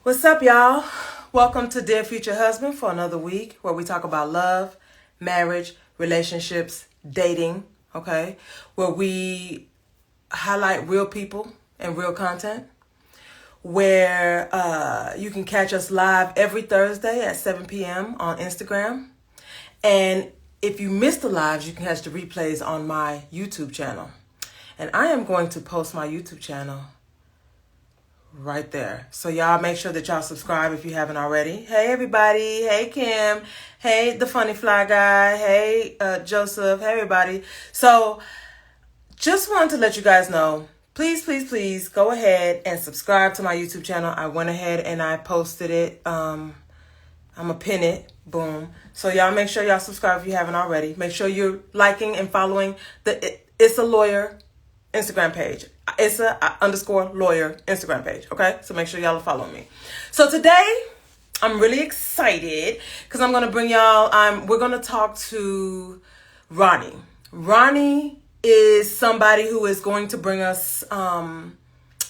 What's up, y'all? Welcome to Dear Future Husband for another week where we talk about love, marriage, relationships, dating, okay? Where we highlight real people and real content. Where you can catch us live every Thursday at 7 p.m. on Instagram. And if you missed the lives, you can catch the replays on my YouTube channel. And I am going to post my YouTube channel right there. So y'all make sure that y'all subscribe if you haven't already. Hey everybody. Hey Kim. Hey the funny fly guy. Hey Joseph. Hey everybody. So just wanted to let you guys know, please go ahead and subscribe to my YouTube channel. I went ahead and I posted it. I'm gonna pin it. Boom. So y'all make sure y'all subscribe if you haven't already. Make sure you're liking and following the It's a Lawyer Instagram page. It's a underscore lawyer Instagram page. Okay. So make sure y'all are following me. So today I'm really excited because I'm going to bring y'all, we're going to talk to Ronnie. Ronnie is somebody who is going to bring us,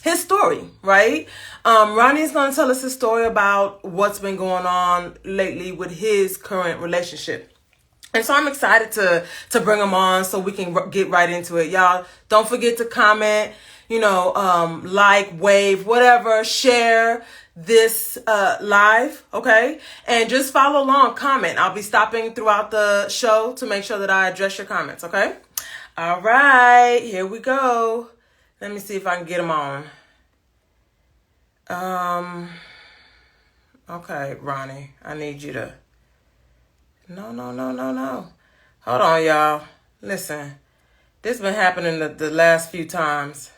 his story, right? Ronnie's going to tell us his story about what's been going on lately with his current relationship. And so I'm excited to bring them on so we can get right into it. Y'all, don't forget to comment, like, wave, whatever, share this live, okay? And just follow along, comment. I'll be stopping throughout the show to make sure that I address your comments, okay? All right, here we go. Let me see if I can get them on. Okay, Ronnie, I need you to... No. Hold on, y'all. Listen, this been happening the last few times.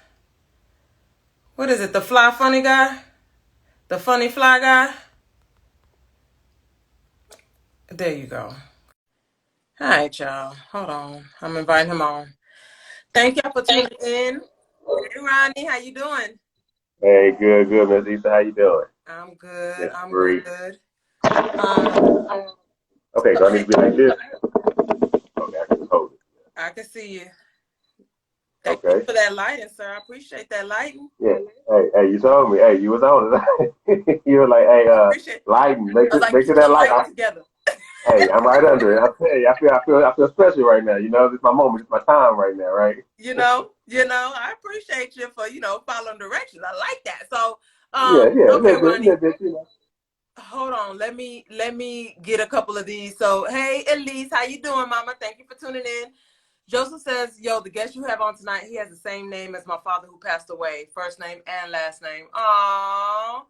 What is it, the fly funny guy? The funny fly guy? There you go. All right, y'all. Hold on. I'm inviting him on. Thank y'all for tuning in. Hey, Ronnie, how you doing? Hey, good, Miss Issa. How you doing? I'm good. Miss I'm Bree. good. Um, Okay, do I need to be like this? Okay, I can just hold it. I can see you. Thank you Okay. for that lighting, sir. I appreciate that lighting. Yeah. Hey, you told me. Hey, you was on it. You were like, hey, I appreciate it. lighting. I was like, Make get sure that your light. light together. Hey, I'm right under it. I tell you, I feel special right now. You know, this is my moment. It's my time right now, right? I appreciate you for, following directions. I like that. So, Yeah, a okay, Ronnie, little bit, you know. hold on. Let me get a couple of these. So, hey, Elise, how you doing, Mama? Thank you for tuning in. Joseph says, yo, the guest you have on tonight, he has the same name as my father who passed away. First name and last name. Aww.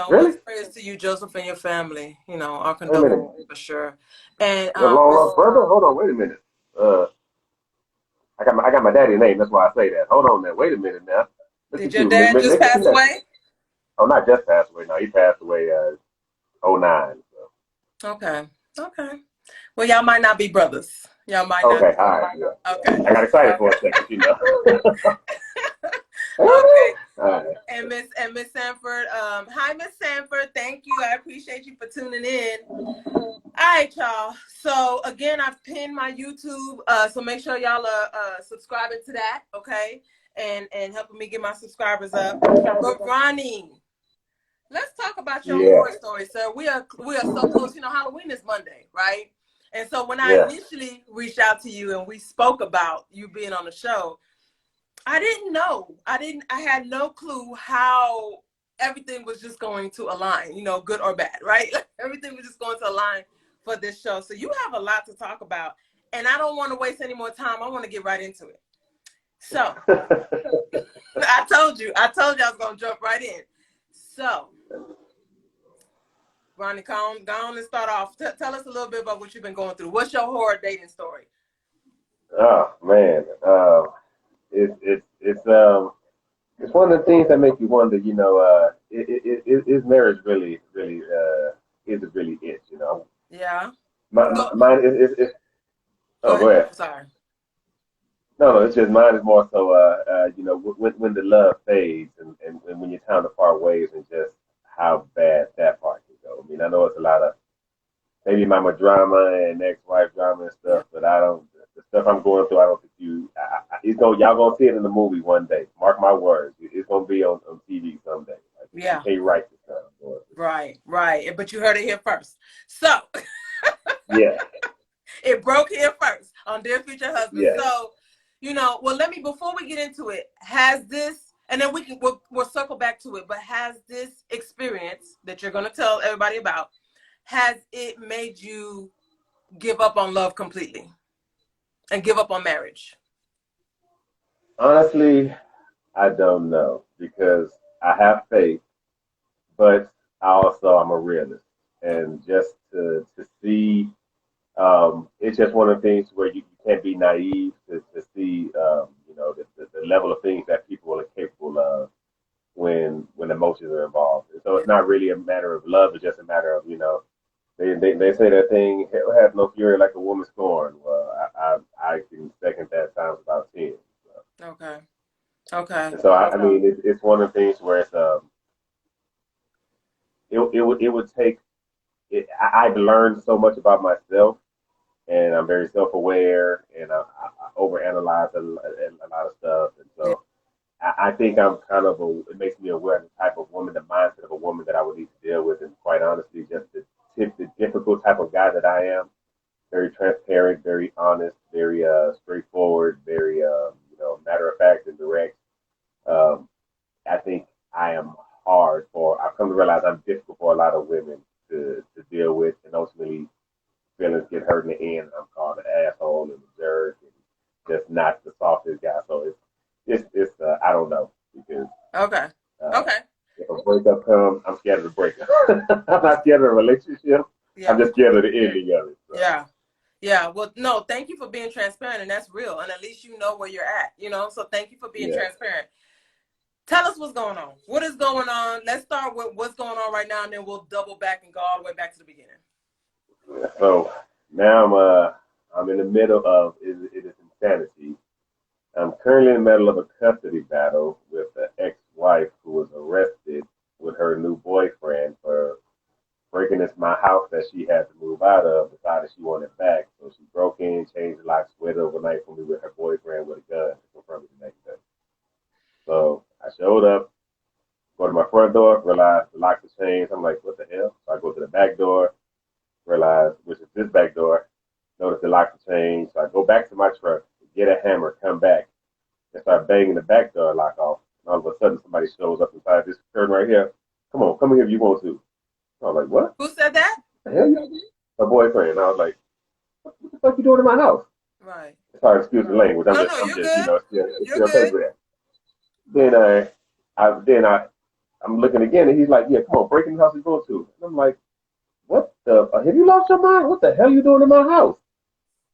Really? Much praise to you, Joseph, and your family. Our Wait a minute. condolences for sure. And Your long lost brother? Hold on, wait a minute. Uh, I got my daddy's name. That's why I say that. Hold on now. Wait a minute now. Look did at your you. dad just Making pass connections. away? Oh, not just passed away. No, he passed away '09. So. Okay. Okay. Well, y'all might not be brothers. Y'all might not. Okay, all right. Yeah. Okay. I got excited for a second, you know. Okay. All right. And Miss Sanford, hi Miss Sanford. Thank you. I appreciate you for tuning in. All right, y'all. So again, I've pinned my YouTube. So make sure y'all are subscribing to that, okay? And helping me get my subscribers up. But Ronnie, let's talk about your Yeah, horror story, sir. We are so close. Halloween is Monday, right? And so when I yeah. initially reached out to you and we spoke about you being on the show, I didn't know. I had no clue how everything was just going to align, good or bad, right? Everything was just going to align for this show. So you have a lot to talk about. And I don't want to waste any more time. I want to get right into it. So I told you I was going to jump right in. So Ronnie, go on and start off. Tell us a little bit about what you've been going through. What's your horror dating story? Oh man, it's one of the things that make you wonder. You know, is marriage really is it really it? You know, Yeah. mine is Go oh ahead. go ahead. Sorry. No, it's just mine is more so you know when the love fades and when you're time to part ways and just how bad that part can go. I mean, I know it's a lot of maybe mama drama and ex-wife drama and Yeah. stuff, but I don't. The stuff I'm going through, I don't think it's going. Y'all gonna see it in the movie one day. Mark my words. It's gonna be on TV someday. Like, you Yeah. can't write this stuff. Right, right. But you heard it here first. So Yeah, it broke here first on Dear Future Husband. yeah. So, well, let me, before we get into it, has this, and then we'll circle back to it, but has this experience that you're going to tell everybody about, has it made you give up on love completely and give up on marriage? Honestly, I don't know because I have faith, but I'm a realist, and just to see, it's just one of the things where you can't be naive to see, the level of things that people are capable of when emotions are involved. And so Yeah. it's not really a matter of love; it's just a matter of they say that thing, hell has no fury like a woman scorned. Well, I can second that times about 10. So. Okay. Okay. And so I mean, it's one of the things where it would take it. I've learned so much about myself, and I'm very self-aware, and I overanalyze a lot of stuff, and Yeah. so I think I'm kind of it makes me aware of the type of woman, the mindset of a woman that I would need to deal with, and quite honestly, just the difficult type of guy that I am. Very transparent, very honest, very straightforward, very matter of fact and direct. Um, I think I am hard for. I've come to realize I'm difficult for a lot of women to deal with, and ultimately feelings get hurt in the end. I'm called an asshole and a jerk, and just not the softest guy. So it's I don't know because Okay. uh, Okay. if a breakup comes, I'm scared of the breakup. I'm not scared of a relationship. I'm Yeah. just scared of the ending of it. So. Yeah. Yeah. Well, no, thank you for being transparent, and that's real. And at least you know where you're at. So thank you for being Yeah. transparent. Tell us what's going on. What is going on? Let's start with what's going on right now, and then we'll double back and go all the way back to the beginning. So now I'm in the middle of it is insanity. I'm currently in the middle of a custody battle with an ex-wife who was arrested with her new boyfriend for breaking into my house that she had to move out of. Decided she wanted back, so she broke in, changed the locks, waited overnight for me with her boyfriend with a gun to confront me the next day. So I showed up, go to my front door, realized the locks had changed. I'm like, what the hell? So I go to the back door, realize, which is this back door, notice the locks have changed. So I go back to my truck, get a hammer, come back, and start banging the back door lock off. And all of a sudden, somebody shows up inside this curtain right here. Come on, come here if you want to. I was like, what? Who said that? The hell you did? My boyfriend. And I was like, what the fuck you doing in my house? Right. Sorry, excuse the language. I'm No, just, no, I'm you're just, good. it's You're still good. paper there. Then I'm looking again, and he's like, yeah, come on, break in the house you go to. And I'm like, what the? Have you lost your mind? What the hell are you doing in my house?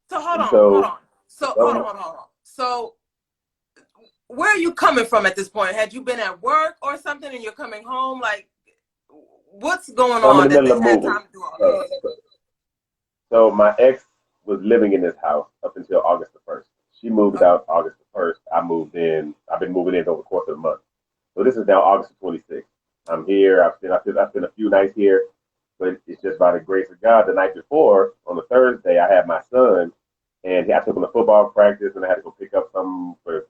So hold And on, hold so, on. So um, hold on. So where are you coming from at this point? Had you been at work or something, and you're coming home? Like, what's going so I'm in on the that middle they of had moving. time to do all So, this? so my ex was living in this house up until August the 1st. She moved Okay. out August the 1st. I moved in. I've been moving in over the course of the month. So this is now August 26th. I'm here. I've spent a few nights here, but it's just by the grace of God. The night before, on the Thursday, I had my son, and I took him to football practice, and I had to go pick up some for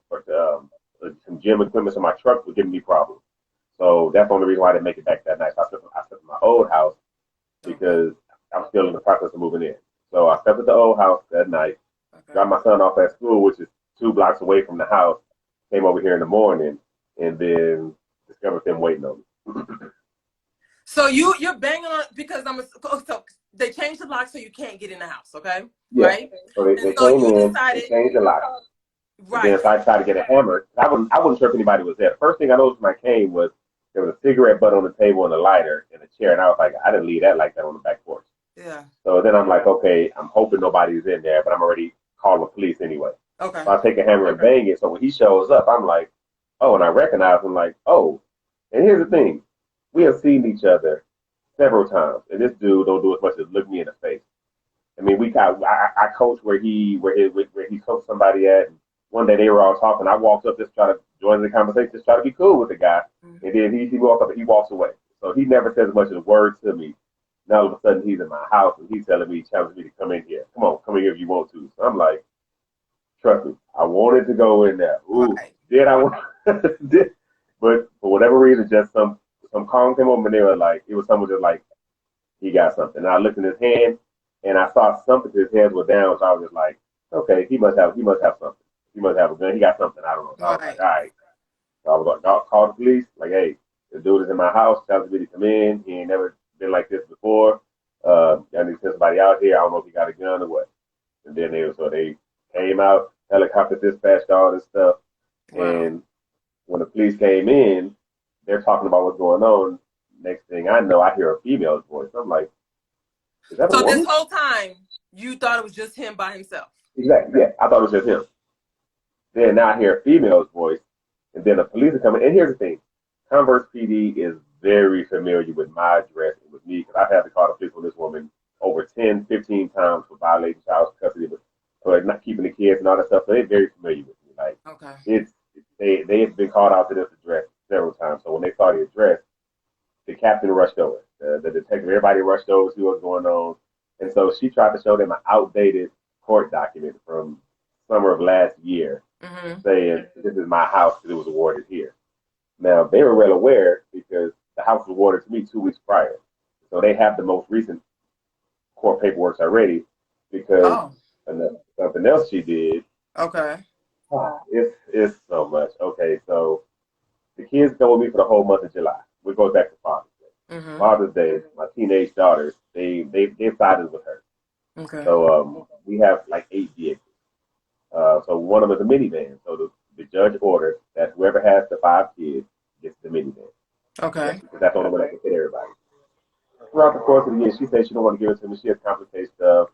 some gym equipment. So my truck was giving me problems. So that's the only reason why I didn't make it back that night. So I slept in my old house Okay. because I'm still in the process of moving in. So I slept at the old house that night, Okay. dropped my son off at school, which is 2 blocks away from the house, came over here in the morning, and then discovered them waiting on me. So you're banging on because so they changed the lock so you can't get in the house. Okay. Yeah. Right. So they, And they so came you in, they decided. changed the lock. And then Right. so I tried to get a hammer. I wasn't sure if anybody was there. The first thing I noticed when I came was there was a cigarette butt on the table and a lighter and a chair. And I was like, I didn't leave that like that on the back porch. Yeah. So then I'm like, okay, I'm hoping nobody's in there, but I'm already calling the police anyway. Okay. So I take a hammer and bang it. So when he shows up, I'm like, oh, and I recognize him like, oh. And here's the thing. We have seen each other several times. And this dude don't do as much as look me in the face. I mean, I coach where he coached somebody at. And one day they were all talking. I walked up just try to join the conversation, just try to be cool with the guy. Mm-hmm. And then he walks up and he walks away. So he never says as much as a word to me. Now all of a sudden he's in my house and he's telling me, challenging me to come in here. Come on, come in here if you want to. So I'm like, trust me, I wanted to go in there. Ooh, Right. did I want? Did, but for whatever reason, just some some calm came over and they were like, it was someone just like, he got something. And I looked in his hand and I saw something, his hands were down. So I was just like, okay, he must have something. He must have a gun. He got something. I don't know. So I was like, Right. all right. So I was like, call the police. Like, hey, this dude is in my house. Tells me to come in. He ain't never been like this before. I need to send somebody out here. I don't know if he got a gun or what. And then they came out, helicopter dispatched all this stuff. Wow. And when the police came in, they're talking about what's going on. Next thing I know, I hear a female's voice. I'm like, is that a So this woman? whole time, you thought it was just him by himself. Exactly. Yeah, I thought it was just him. Then now I hear a female's voice, and then the police are coming. And here's the thing: Converse PD is very familiar with my address and with me because I've had to call the police on this woman over 10, 15 times for violating child custody, for like not keeping the kids and all that stuff. So they're very familiar with me. Like Okay. it's they have been called out to this address several times. So when they saw the address, the captain rushed over. The detective, everybody rushed over to see what's going on. And so she tried to show them an outdated court document from summer of last year Mm-hmm. saying this is my house because it was awarded here. Now they were well aware because the house was awarded to me 2 weeks prior. So they have the most recent court paperwork already because Oh. something else she did. Okay. It's so much. Okay, so the kids go with me for the whole month of July. We go back to Father's Day. Mm-hmm. Father's Day, my teenage daughters, they sided with her. Okay. So we have like 8 vehicles. So one of them is a minivan. So the judge orders that whoever has the 5 kids gets the minivan. Okay. That's the only one that can fit everybody. Throughout the course of the year, she says she don't want to give it to me. She has complicated stuff.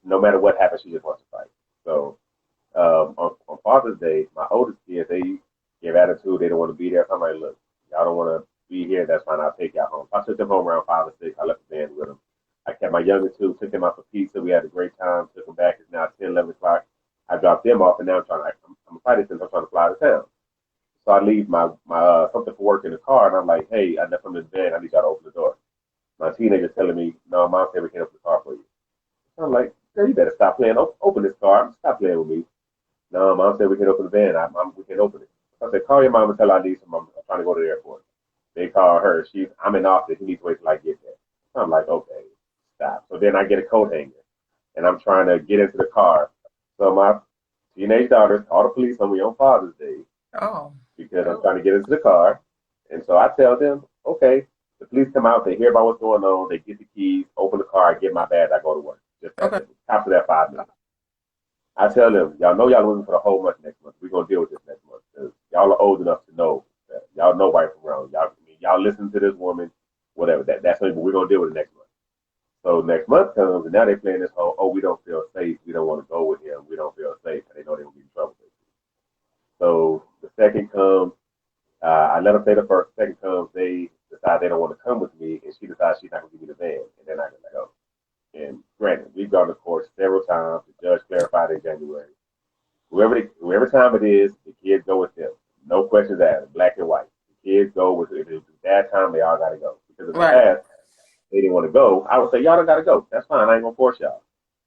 No matter what happens, she just wants to fight. So on Father's Day, my oldest kids, they give attitude. They don't want to be there. So I'm like, look, y'all don't want to be here. That's fine. I'll take y'all home. I took them home around 5 or 6. I left the band with them. I kept my younger two, took them out for pizza. We had a great time. Took them back. It's now 10, 11 o'clock. I dropped them off, and now I'm fighting since I'm trying to fly to town. So I leave my something for work in the car, and I'm like, hey, I left them in the van. I need y'all to open the door. My teenager's telling me, no, mom said we can't open the car for you. So I'm like, girl, you better stop playing. Open this car. Stop playing with me. No, mom said we can open the van. We can open it. So I said, call your mom and tell her I need some. I'm trying to go to the airport. They call her. I'm in office. He needs to wait till I get there. So I'm like, okay, stop. So then I get a coat hanger, and I'm trying to get into the car. So my teenage daughters call the police on me on Father's Day Oh. because I'm trying to get into the car. And so I tell them, okay, the police come out, they hear about what's going on, they get the keys, open the car, I get my badge, I go to work. Just that Okay. simple. After that 5 minutes. I tell them, y'all know y'all losing for the whole month next month. We're gonna deal with this next month. 'Cause y'all are old enough to know that y'all know right from wrong. Y'all listen to this woman, whatever. That's what we're gonna deal with it next month. So next month comes and now they're playing this whole, oh, we don't feel safe, we don't want to go with him, we don't feel safe, and they know they're gonna be in trouble. So the second comes, I let them say the first. The second comes, they decide they don't want to come with me, and she decides she's not going to give me the van, and then I can let go. And granted, we've gone to court several times. The judge clarified in January. Whoever time it is, the kids go with them. No questions asked, black and white. The kids go with it. If it's that time, they all got to go. Because in the Right. past, they didn't want to go. I would say, y'all don't got to go. That's fine. I ain't going to force y'all.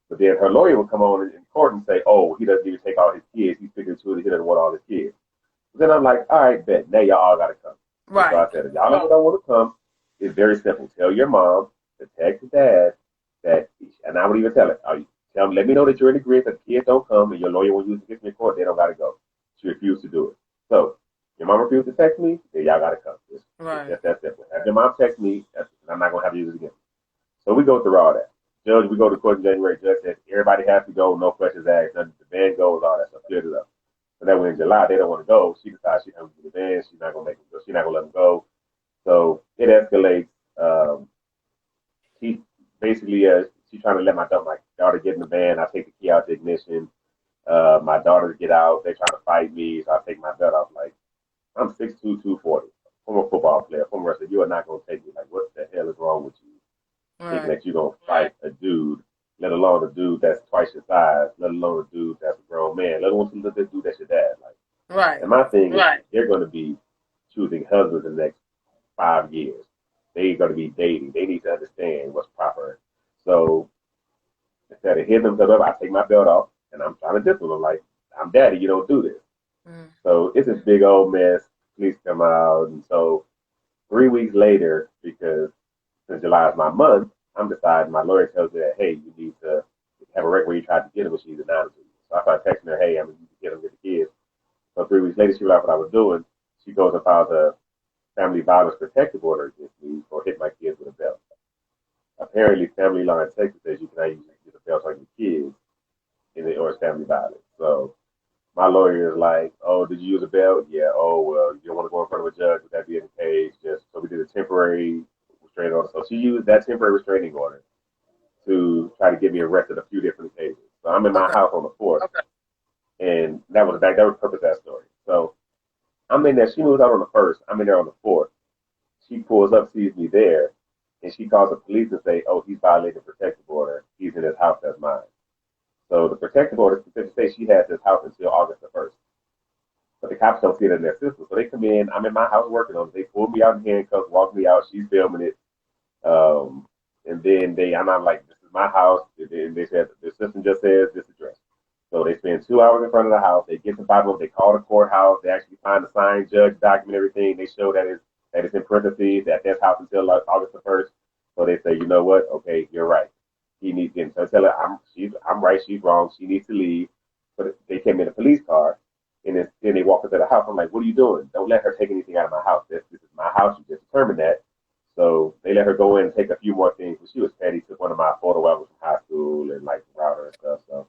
But then her lawyer would come on in court and say, oh, he doesn't even take all his kids. He's figuring to it. He doesn't want all his kids. Then I'm like, all right, bet. Now y'all all got to come. Right. So I said, if y'all don't want to come, it's very simple. Tell your mom to text the dad that, and I would even tell her, tell him, let me know that you're in agreement that the kids don't come and your lawyer will use it against me in court. They don't got to go. She refused to do it. So your mom refused to text me, then y'all got to come. Right. That's simple. Have your mom text me, and I'm not going to have to use it again. So we go through all that. Judge, we go to court in January. Judge says everybody has to go, no questions asked. The van goes, all that stuff. Cleared it up. So that way in July, they don't want to go. She decides she's going to do the van. She's not going to make them go. She's not going to let them go. So it escalates. She basically, she's trying to let my daughter get in the van. I take the key out the ignition. My daughters get out. They're trying to fight me. So I take my belt off. Like, I'm 6'2", 240. Former football player, former wrestler. You are not going to take me. Like, what the hell is wrong with you? Thinking Right. that you're going to fight a dude, let alone a dude that's twice your size, let alone a dude that's a grown man, let alone a dude that's your dad. Like, Right. and my thing is, they're going to be choosing husbands in the next 5 years. They're going to be dating. They need to understand what's proper. So instead of hitting them, I take my belt off and I'm trying to discipline them. Like, I'm daddy, you don't do this. Mm. So it's this big old mess. Police come out, and so 3 weeks later, because since July is my month, I'm deciding, my lawyer tells me that, hey, you need to have a record where you tried to get him when she's anonymous. So I started texting her, hey, I'm going to get him, get the kids. So 3 weeks later, she realized what I was doing. She goes and files a family violence protective order against me for hitting my kids with a belt. Apparently, family law in Texas says you cannot use a belt on your kids or it's family violence. So my lawyer is like, oh, did you use a belt? Yeah. Oh, well, you don't want to go in front of a judge with that being the case. Just so we did a temporary restraining order. So she used that temporary restraining order to try to get me arrested a few different occasions. So I'm in my house on the 4th. Okay. And that was the purpose of that story. So I'm in there. She moves out on the 1st. I'm in there on the 4th. She pulls up, sees me there, and she calls the police and say, oh, he's violating the protective order. He's in his house. That's mine. So the protective order specifically says she has this house until August the 1st. But the cops don't see it in their system. So they come in. I'm in my house working on it. They pull me out in handcuffs, walk me out. She's filming it. And then I'm like, this is my house. And they said, the system just says this address. So they spend 2 hours in front of the house. They get to the bottom of it. They call the courthouse. They actually find the signed judge document, everything. They show that it's in parentheses, that this house until August the 1st. So they say, you know what? Okay, you're right. He needs to. So I tell her, I'm right. She's wrong. She needs to leave. But they came in a police car, and then they walk into the house. I'm like, what are you doing? Don't let her take anything out of my house. This is my house. You just determined that. So they let her go in and take a few more things. But she was petty. Took one of my photo albums from high school and like router and stuff. So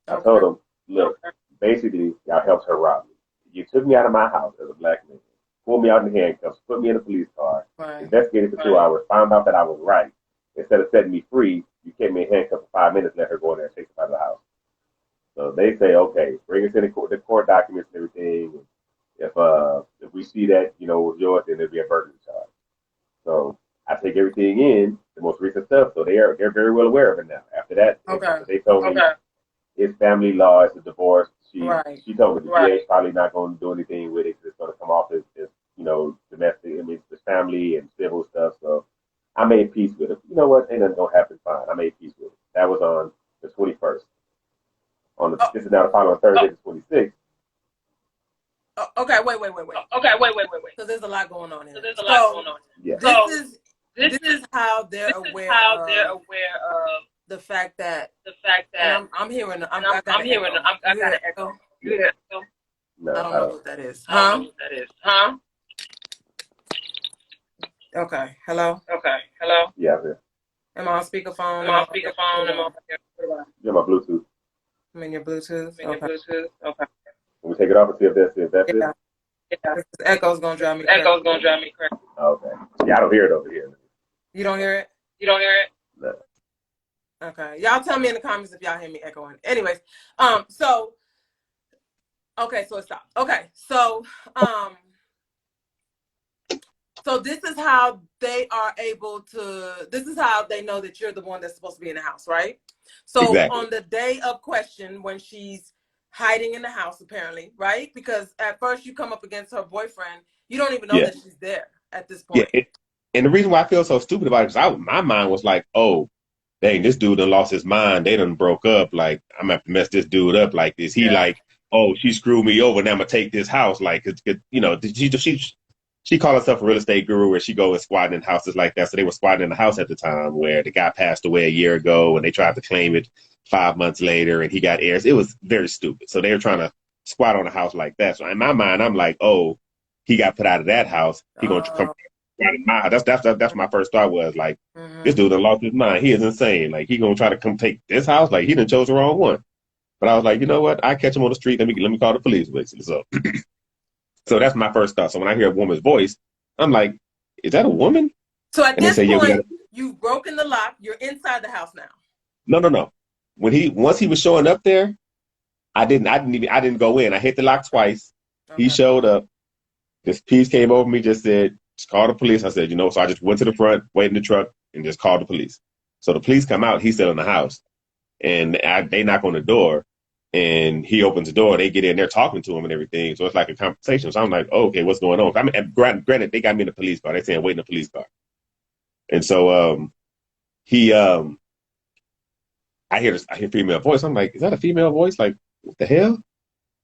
I told them, look, basically, y'all helped her rob me. You took me out of my house as a black man, pulled me out in handcuffs, put me in a police car, investigated for 2 hours, found out that I was right. Instead of setting me free, you kept me in handcuffs for 5 minutes, let her go in there and take us out of the house. So they say, okay, bring us in the court documents and everything. If we see that, it was yours, then there'll be a burglary charge. So I take everything in, the most recent stuff, so they're very well aware of it now. After that, they told me it's family law, it's a divorce. She told me the DA's probably not going to do anything with it because it's going to come off as domestic. I mean, it's family and civil stuff. So I made peace with it. You know what? Ain't nothing going to happen. Fine. I made peace with it. That was on the 21st. This is now the following Thursday, the 26th. Okay, wait. Okay, wait. So there's a lot going on here. Yeah. This is how they're aware of the fact that I'm hearing I got an echo. No, I don't know what that is. Huh? Okay. Hello? Yeah, I'm here. Am I on speakerphone? You're my Bluetooth. I'm in your Bluetooth. Okay. Can we take it off and see if that's it? Yeah. This echo's gonna drive me crazy. Okay. Yeah, I don't hear it over here. You don't hear it? No. Okay. Y'all tell me in the comments if y'all hear me echoing. Anyways, so it stopped. Okay, so this is how they are able to. This is how they know that you're the one that's supposed to be in the house, right? So exactly. On the day of question, when she's hiding in the house, apparently, right? Because at first you come up against her boyfriend, you don't even know that she's there at this point. Yeah, and the reason why I feel so stupid about it is my mind was like, oh, dang, this dude done lost his mind. They done broke up. Like, I'm gonna have to mess this dude up. Like, is he like, oh, she screwed me over, now I'm gonna take this house? Like, she called herself a real estate guru, where she go and squatting in houses like that. So they were squatting in the house at the time where the guy passed away a year ago, and they tried to claim it 5 months later, and he got heirs. It was very stupid. So they were trying to squat on a house like that. So in my mind, I'm like, oh, he got put out of that house. He gonna come out of my house. That's my first thought was like, this dude done lost his mind. He is insane. Like, he gonna try to come take this house. Like, he done chose the wrong one. But I was like, you know what? I catch him on the street. Let me call the police. So, so that's my first thought. So when I hear a woman's voice, I'm like, is that a woman? So at this point, you've broken the lock. You're inside the house now. No. Once he was showing up there, I didn't go in. I hit the lock twice. Okay. He showed up. This piece came over me, just said, just call the police. I said, so I just went to the front, waited in the truck, and just called the police. So the police come out. He's still in the house. And they knock on the door, and he opens the door. They get in there talking to him and everything. So it's like a conversation. So I'm like, oh, okay, what's going on? I mean, granted, they got me in a police car. They're saying wait in a police car. And so I hear female voice. I'm like, is that a female voice? Like, what the hell?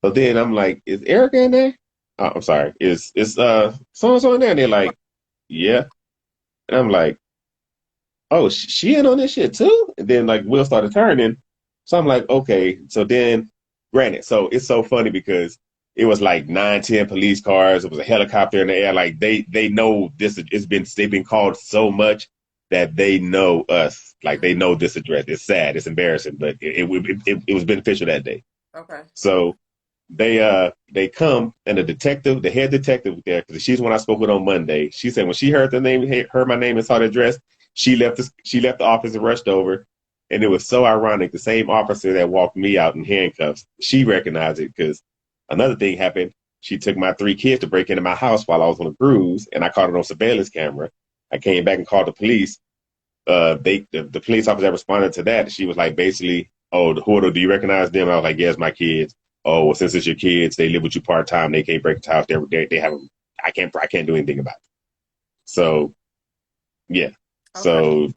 So then I'm like, is Erica in there? Oh, I'm sorry. Is so-and-so in there? And they're like, yeah. And I'm like, oh, she in on this shit too? And then like Will started turning. So I'm like, okay. So then, granted, so it's so funny because it was like 9, 10 police cars. It was a helicopter in the air. Like they know this. They've been called so much that they know us. Like they know this address. It's sad. It's embarrassing, but it was beneficial that day. Okay. So they come and the head detective there, because she's the one I spoke with on Monday. She said when she heard my name and saw the address, she left the office and rushed over. And it was so ironic. The same officer that walked me out in handcuffs, she recognized it because another thing happened. She took my 3 kids to break into my house while I was on a cruise, and I caught it on surveillance camera. I came back and called the police. The police officer that responded to that, she was like, basically, oh, do you recognize them? I was like, yes, my kids. Oh, well, since it's your kids, they live with you part time. They can't break the house. They have. I can't do anything about it. So, yeah. Okay.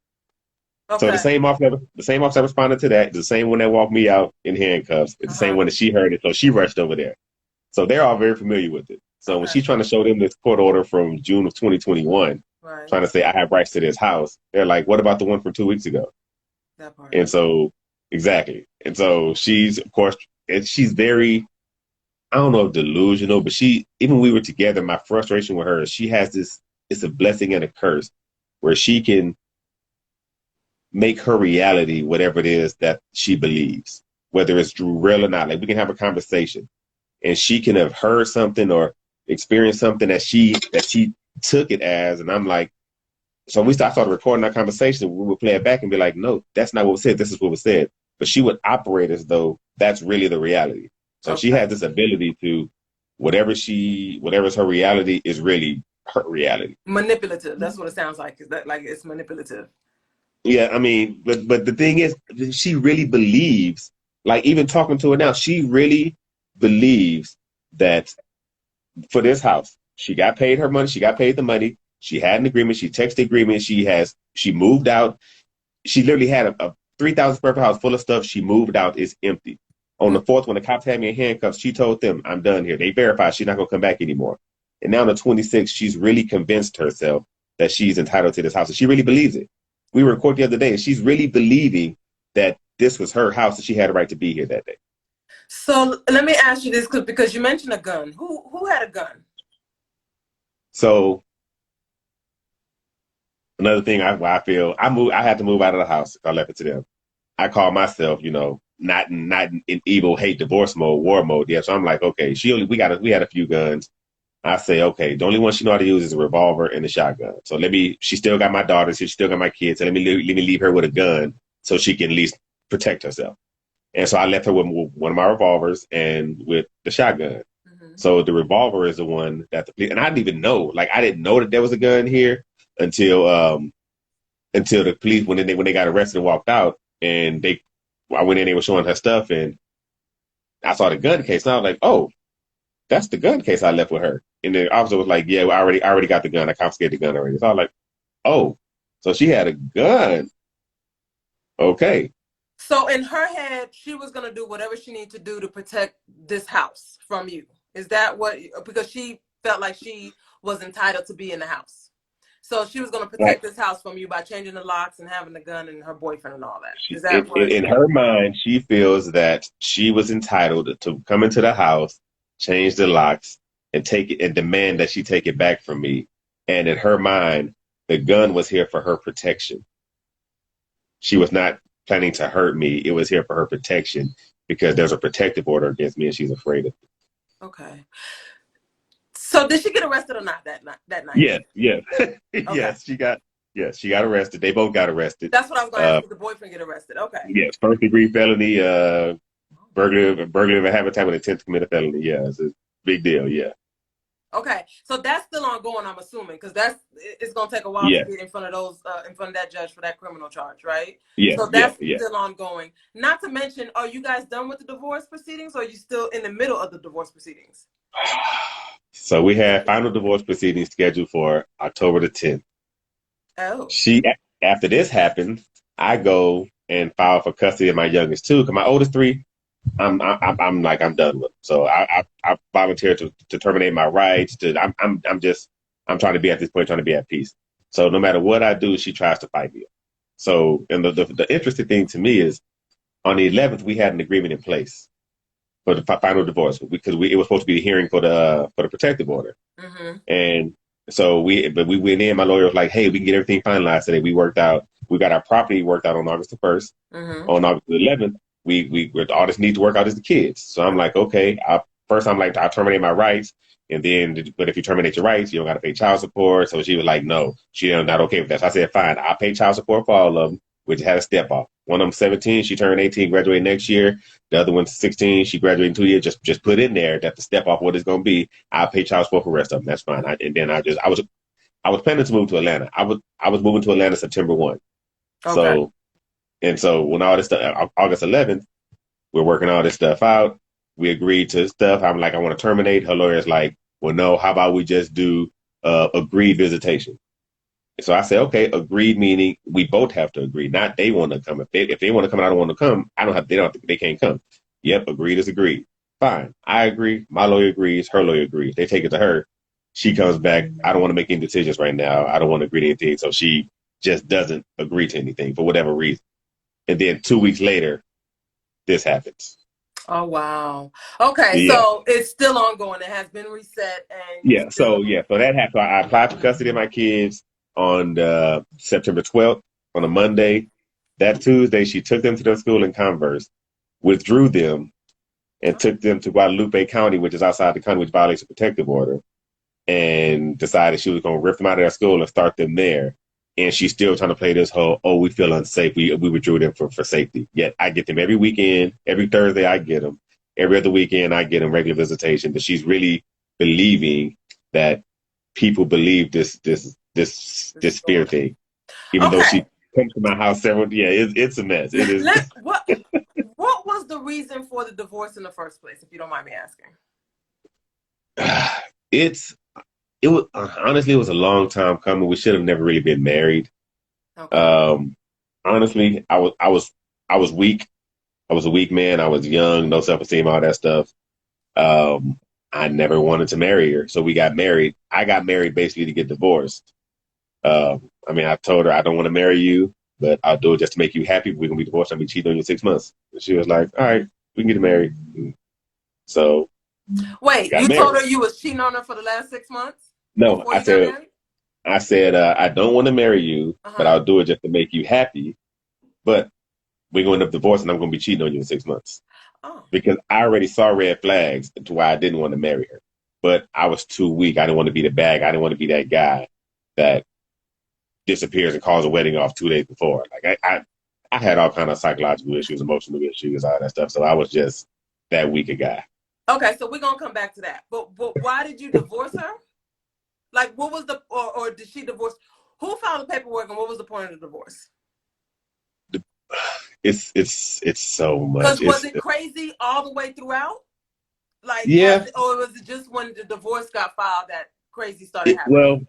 So the same officer responded to that. The same one that walked me out in handcuffs. It's the same one that she heard it. So she rushed over there. So they're all very familiar with it. So when she's trying to show them this court order from June of 2021, trying to say I have rights to this house, they're like, what about the one from 2 weeks ago? That part. And so, exactly. And so she's, of course, and she's very, I don't know if delusional, but even when we were together, my frustration with her is she has this, it's a blessing and a curse where she can make her reality whatever it is that she believes, whether it's real or not. Like we can have a conversation and she can have heard something or experienced something that she took it as. And I'm like, so I started recording our conversation. We would play it back and be like, no, that's not what was said. This is what was said. But she would operate as though that's really the reality. So she has this ability to whatever's her reality is really her reality. Manipulative. That's what it sounds like. Is that like it's manipulative? Yeah, I mean, but the thing is, she really believes, like even talking to her now, she really believes that for this house, she got paid her money, she got paid the money, she had an agreement, she texted the agreement, she moved out. She literally had a 3,000 square foot house full of stuff. She moved out, it's empty. On the 4th, when the cops had me in handcuffs, she told them, I'm done here. They verified she's not gonna come back anymore. And now on the 26th, she's really convinced herself that she's entitled to this house. And she really believes it. We were in court the other day, and she's really believing that this was her house and she had a right to be here that day. So let me ask you this, because you mentioned a gun. Who had a gun? So another thing I feel I had to move out of the house. I left it to them. I call myself, not in evil hate divorce mode, war mode. Yeah, so I'm like, okay, we had a few guns. I say, okay, the only one she know how to use is a revolver and a shotgun. So she still got my daughters, she still got my kids. So let me leave her with a gun so she can at least protect herself. And so I left her with one of my revolvers and with the shotgun. Mm-hmm. So the revolver is the one that the police, and I didn't even know, I didn't know that there was a gun here until the police, when they got arrested and walked out, and I went in, they were showing her stuff, and I saw the gun case, and I was like, oh, that's the gun case I left with her. And the officer was like, yeah, I already got the gun. I confiscated the gun already. So I was like, oh, so she had a gun. Okay. So in her head, she was going to do whatever she needed to do to protect this house from you. Is that because she felt like she was entitled to be in the house. So she was going to protect this house from you by changing the locks and having the gun and her boyfriend and all that. In her mind, she feels that she was entitled to come into the house, change the locks, and take it and demand that she take it back from me. And in her mind, the gun was here for her protection. She was not planning to hurt me. It was here for her protection because there's a protective order against me and she's afraid of it. Okay. So did she get arrested or not that night? Yeah. Okay. Yes, she got arrested. They both got arrested. That's what I was going to ask. Did the boyfriend get arrested? Okay. Yes, first degree felony, burglary of a habitat with intent to commit a felony. Yeah, it's a big deal. Yeah. Okay, so that's still ongoing, I'm assuming, because it's gonna take a while to get in front of that judge for that criminal charge, right? Yeah. So that's still ongoing. Not to mention, are you guys done with the divorce proceedings, or are you still in the middle of the divorce proceedings? So we have final divorce proceedings scheduled for October the 10th. Oh. After this happens, I go and file for custody of my youngest two, because my oldest three, I'm done with them. So I volunteered to terminate my rights. I'm just I'm trying to be at this point, trying to be at peace. So no matter what I do, she tries to fight me. So, and the interesting thing to me is on the 11th, we had an agreement in place for the final divorce because it was supposed to be a hearing for the protective order. Mm-hmm. And so we went in, my lawyer was like, hey, we can get everything finalized today. We got our property worked out on August the 1st. Mm-hmm. On August the 11th, we all this needs to work out is the kids. So I'm like, okay, I'll terminate my rights. And then, but if you terminate your rights, you don't got to pay child support. So she was like, no, she's not okay with that. So I said, fine, I'll pay child support for all of them, which had a step off. One of them 17, she turned 18, graduating next year. The other one's 16, she graduating 2 years. Just put in there that the step off what it's going to be. I'll pay child support for the rest of them. That's fine. I was planning to move to Atlanta. I was moving to Atlanta September 1. Okay. So when all this stuff, August 11th, we're working all this stuff out. We agreed to stuff. I'm like, I want to terminate. Her lawyer's like, well, no, how about we just do agreed visitation? So I said, okay, agreed meaning we both have to agree. Not they want to come. If they want to come and I don't want to come, they can't come. Yep, agreed is agreed. Fine. I agree. My lawyer agrees. Her lawyer agrees. They take it to her. She comes back. I don't want to make any decisions right now. I don't want to agree to anything. So she just doesn't agree to anything for whatever reason. And then 2 weeks later, this happens. Oh, wow. Okay, Yeah. so it's still ongoing. It has been reset, and Yeah. So that happened. So I applied for custody of my kids on September 12th on a Monday. That Tuesday, she took them to their school in Converse, withdrew them, and took them to Guadalupe County, which is outside the county, which violates a protective order, and decided she was going to rip them out of their school and start them there. And she's still trying to play this whole, oh, we feel unsafe. We withdrew them for safety. Yet I get them every weekend. Every Thursday I get them. Every other weekend I get them regular visitation. But she's really believing that people believe this fear thing. Even though she comes to my house several, it's a mess. It is. What was the reason for the divorce in the first place, if you don't mind me asking? It was honestly, it was a long time coming. We should have never really been married. Okay. Honestly, I was weak. I was a weak man. I was young, no self-esteem, all that stuff. I never wanted to marry her, so we got married. I got married basically to get divorced. I told her I don't want to marry you, but I'll do it just to make you happy. We're gonna be divorced. I'll be cheating on you in 6 months. And she was like, all right, we can get married. So wait, you told her you was cheating on her for the last 6 months? No, I said, I don't want to marry you, but I'll do it just to make you happy. But we're going to end up divorcing. I'm going to be cheating on you in 6 months. Oh. Because I already saw red flags to why I didn't want to marry her. But I was too weak. I didn't want to be the bag. I didn't want to be that guy that disappears and calls a wedding off 2 days before. Like I had all kind of psychological issues, emotional issues, all that stuff. So I was just that weak a guy. Okay, so we're going to come back to that. But why did you divorce her? Like, what was or did she divorce? Who filed the paperwork, and what was the point of the divorce? It's so much. Because was it crazy all the way throughout? Like, yeah. Or was it just when the divorce got filed that crazy started happening?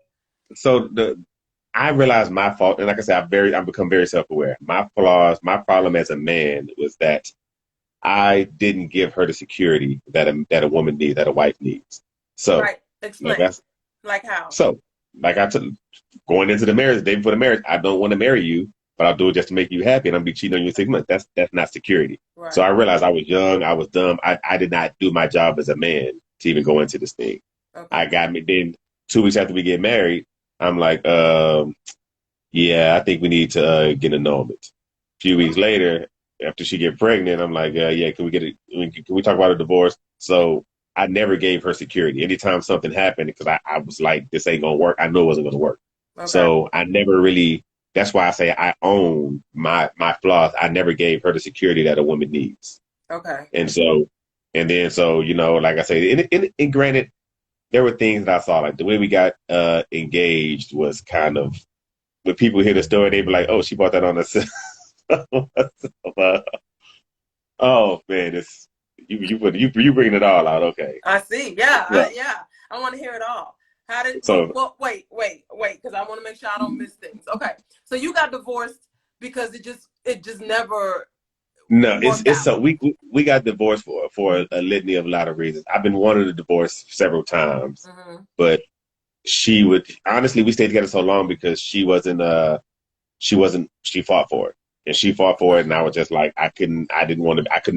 I realized my fault, and like I said, I've become very self-aware. My problem as a man was that I didn't give her the security that a woman needs, that a wife needs. So, right. Explain. Like how? So, like I took going into the marriage, the day before the marriage, I don't want to marry you, but I'll do it just to make you happy, and I'm be cheating on you in 6 months. That's not security. Right. So I realized I was young, I was dumb. I did not do my job as a man to even go into this thing. Okay. I got me. Then 2 weeks after we get married, I'm like, yeah, I think we need to get an annulment. A few weeks later, after she get pregnant, I'm like, yeah, can we talk about a divorce? So I never gave her security. Anytime something happened, because I was like, this ain't gonna work. I knew it wasn't gonna work. Okay. So I never really. That's why I say I own my flaws. I never gave her the security that a woman needs. Okay. And so, like I say, and granted, there were things that I saw, like the way we got engaged was kind of. When people hear the story, they be like, "Oh, she bought that on the." Oh man, it's you bringing it all out. Okay. I see. Yeah. I want to hear it all. How did? So wait, because I want to make sure I don't miss things. Okay, so you got divorced because it just never. No, it's so we got divorced for a litany of a lot of reasons. I've been wanting a divorce several times, but she would honestly, we stayed together so long because she fought for it. And she fought for it, and I was just like, I couldn't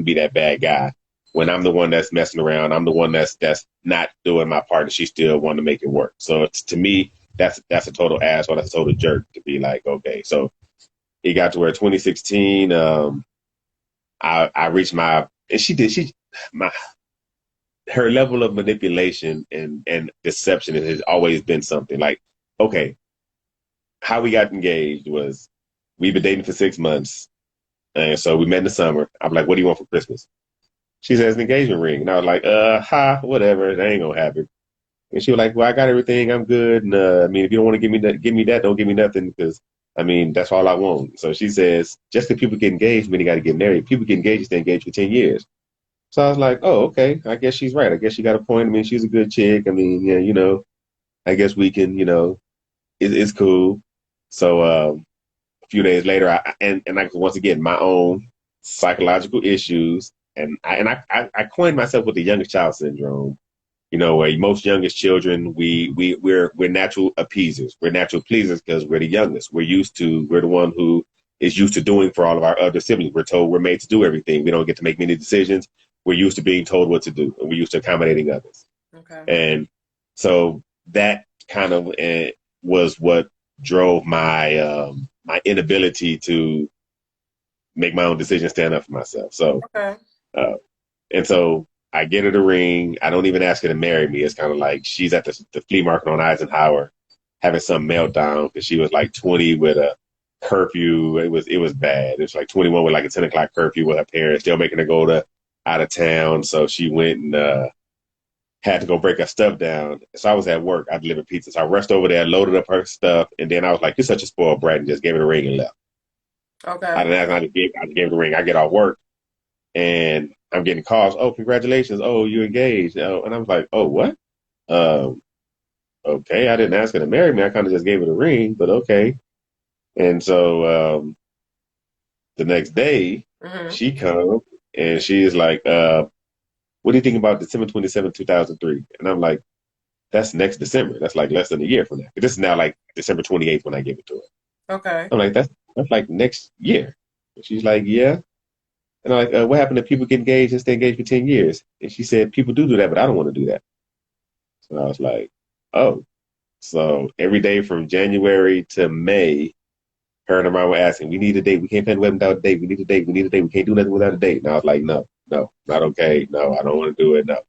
be that bad guy. When I'm the one that's messing around, I'm the one that's not doing my part, and she still wanted to make it work. So to me, that's a total asshole. That's a total jerk to be like, okay. So it got to where 2016, I reached and my her level of manipulation and deception has always been something like, okay, how we got engaged was we've been dating for 6 months. And so we met in the summer. I'm like, what do you want for Christmas? She says an engagement ring. And I was like, whatever. That ain't gonna happen. And she was like, well, I got everything. I'm good. And I mean, if you don't want to give me that, don't give me nothing because I mean, that's all I want. So she says, just because people get engaged, mean they got to get married. People get engaged, stay engaged for 10 years. So I was like, oh, okay. I guess she's right. I guess she got a point. I mean, she's a good chick. I mean, yeah, I guess we can, it's cool. So a few days later, and I once again my own psychological issues, and I coined myself with the youngest child syndrome. Where most youngest children, we're natural appeasers. We're natural pleasers because we're the youngest. We're the one who is used to doing for all of our other siblings. We're told we're made to do everything. We don't get to make many decisions. We're used to being told what to do, and we're used to accommodating others. Okay. And so that kind of was what drove my inability to make my own decisions, stand up for myself. So, okay. And so I get her the ring. I don't even ask her to marry me. It's kind of like she's at the flea market on Eisenhower having some meltdown because she was like 20 with a curfew. It was bad. It was like 21 with like a 10 o'clock curfew with her parents still making her go out of town. So she went and had to go break her stuff down. So I was at work. I delivered pizza. So I rushed over there, loaded up her stuff, and then I was like, "You're such a spoiled brat," and just gave her the ring and left. Okay. I didn't ask. I just gave her the ring. I get off work, and I'm getting calls. Oh, congratulations! Oh, you engaged? Oh, and I was like, "Oh, what? Okay. I didn't ask her to marry me. I kind of just gave her the ring, but okay." And so the next day, she comes and she is like, "What do you think about December 27th, 2003?" And I'm like, that's next December. That's like less than a year from now. This is now like December 28th when I give it to her. Okay. I'm like, that's like next year. And she's like, yeah. And I'm like, what happened if people get engaged and stay engaged for 10 years? And she said, people do that, but I don't want to do that. So I was like, oh. So every day from January to May, her and her mom were asking, we need a date. We can't plan the wedding without a date. We need a date. We need a date. We can't do nothing without a date. And I was like, no, not okay. No, I don't want to do it. No.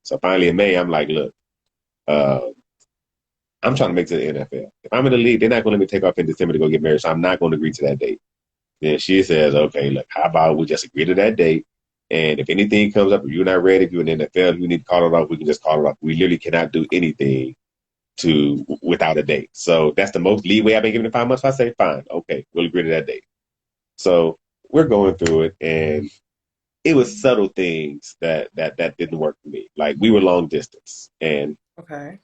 So finally in May, I'm like, look, I'm trying to make it to the NFL. If I'm in the league, they're not going to let me take off in December to go get married, so I'm not going to agree to that date. Then she says, okay, look, how about we just agree to that date? And if anything comes up, if you're not ready, if you're in the NFL, if you need to call it off, we can just call it off. We literally cannot do anything without a date. So that's the most leeway I've been given in 5 months. So I say, fine, okay, we'll agree to that date. So we're going through it, and it was subtle things that didn't work for me. Like we were long distance, and okay.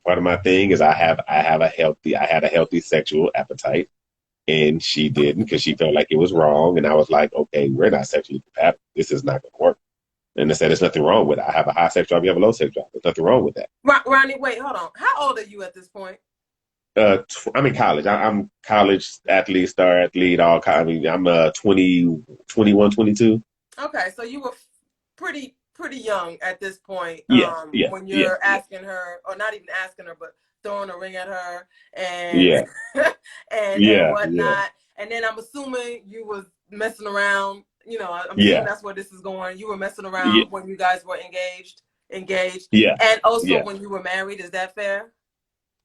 Part of my thing is I had a healthy sexual appetite, and she didn't because she felt like it was wrong. And I was like, okay, we're not sexually compatible. This is not going to work. And they said there's nothing wrong with it. I have a high sex drive. You have a low sex drive. There's nothing wrong with that. Ronnie, wait, hold on. How old are you at this point? I'm in college. I'm college athlete, star athlete. I mean, I'm 20, 21, 22. Okay, so you were pretty young at this point. Yeah, when you're asking her, or not even asking her, but throwing a ring at her and yeah, and whatnot. And then I'm assuming you was messing around. I'm assuming that's where this is going. You were messing around when you guys were engaged, and also when you were married. Is that fair?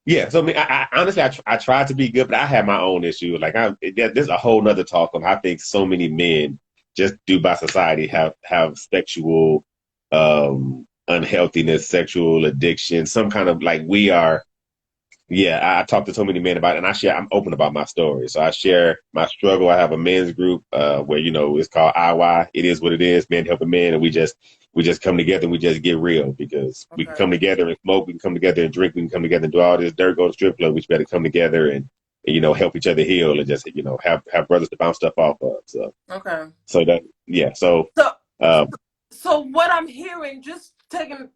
Yeah. So I mean, I honestly, I tried to be good, but I had my own issues. Like there's a whole nother talk on how I think so many men just due by society have sexual unhealthiness, sexual addiction, some kind of like we are. Yeah, I talk to so many men about it, and I'm open about my story. So I share my struggle. I have a men's group where it's called IY. It is what it is, men helping men, and we just come together and we just get real because we can come together and smoke, we can come together and drink, we can come together and do all this dirt, go to strip club. We better come together and help each other heal and just have brothers to bounce stuff off of. So okay. So that so so what I'm hearing, just taking,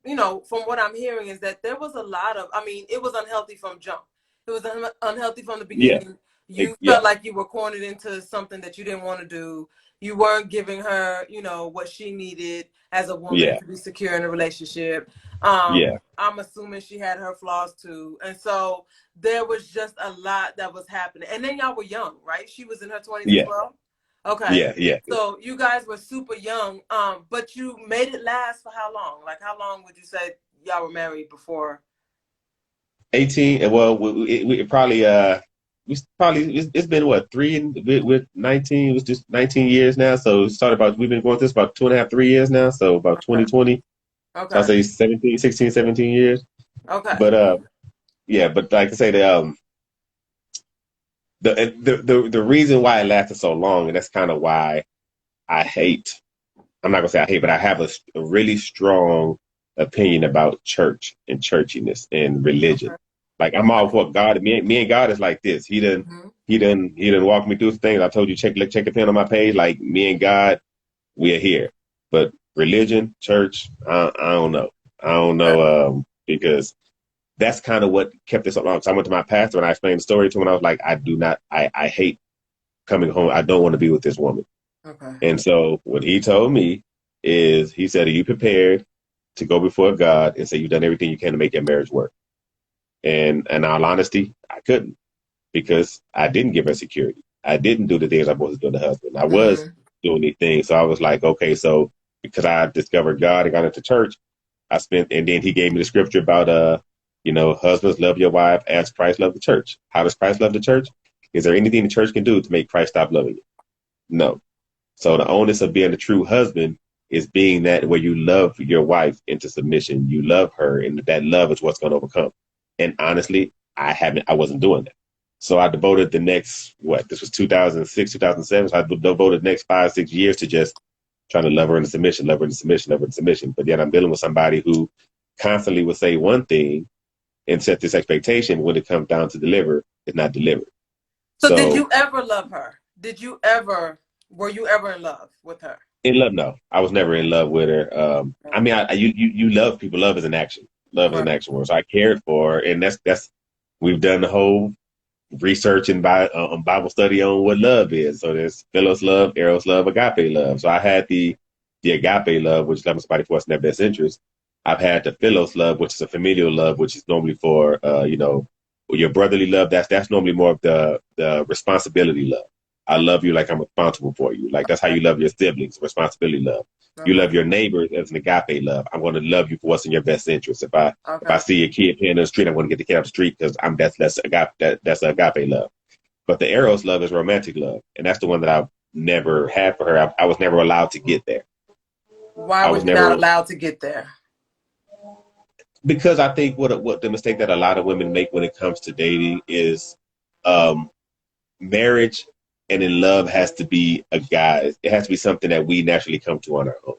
from what I'm hearing is that there was a lot of, I mean, it was unhealthy from jump. It was unhealthy from the Yeah, beginning. You yeah, felt like you were cornered into something that you didn't want to do. You weren't giving her, what she needed as a woman yeah, to be secure in a relationship. yeah, I'm assuming she had her flaws too. And so there was just a lot that was happening. And then y'all were young, right? She was in her 20s as yeah, well. Okay. yeah, yeah. So you guys were super young, but you made it last for how long? Like, how long would you say y'all were married before? 18. Well, we probably it's been what three and with 19. It was just 19 years now. So it started about we've been going through this about 2.5, 3 years now. So about Okay. 2020. So I Okay. say 17, 16, 17 years. Okay. But yeah. But like I say, the reason why it lasted so long, and that's kind of why I hate. I'm not gonna say I hate, but I have a really strong opinion about church and churchiness and religion. Okay. Like I'm all Okay. for God. Me and God is like this. Hmm. He didn't walk me through some things. I told you check the pen on my page. Like me and God, we are here. But religion, church, I don't know. I don't Okay. know because that's kind of what kept this so long. So I went to my pastor and I explained the story to him. And I was like, I hate coming home. I don't want to be with this woman. Okay. And so what he told me is he said, are you prepared to go before God and say you've done everything you can to make your marriage work? And in all honesty, I couldn't because I didn't give her security. I didn't do the things I was doing to the husband. I was Hmm. doing these things. So I was like, okay, so because I discovered God and got into church, and then he gave me the scripture about, husbands love your wife as Christ loved the church. How does Christ love the church? Is there anything the church can do to make Christ stop loving you? No. So the onus of being a true husband is being that where you love your wife into submission. You love her, and that love is what's going to overcome. And honestly, I wasn't doing that. So I devoted the next, this was 2006, 2007. So I devoted the next 5, 6 years to just trying to love her into submission, love her into submission, love her into submission. But yet I'm dealing with somebody who constantly would say one thing and set this expectation when it comes down to deliver, it's not delivered. So did So you ever love her? Were you ever in love with her? in love, no, I was never in love with her. I mean, you love people. Love is an action. Love is an Right. action word. So I cared for her, and that's we've done the whole research and Bible study on what love is. So there's philos love, eros love, agape love. So I had the agape love, which is loving somebody for us in their best interest. I've had the philos love, which is a familial love, which is normally for your brotherly love. That's normally more of the responsibility love. I Okay. love you like I'm responsible for you. Like that's how you love your siblings, responsibility love. You Okay. love your neighbors as an agape love. I'm going to love you for what's in your best interest. If I Okay. see a kid playing in the street, I'm going to get the kid off the street because that's agape love. But the eros love is romantic love, and that's the one that I've never had for her. I was never allowed to get there. Why I were was you not never allowed to get there? because I think what the mistake that a lot of women make when it comes to dating is um, marriage and in love has to be a guy. It has to be something that we naturally come to on our own.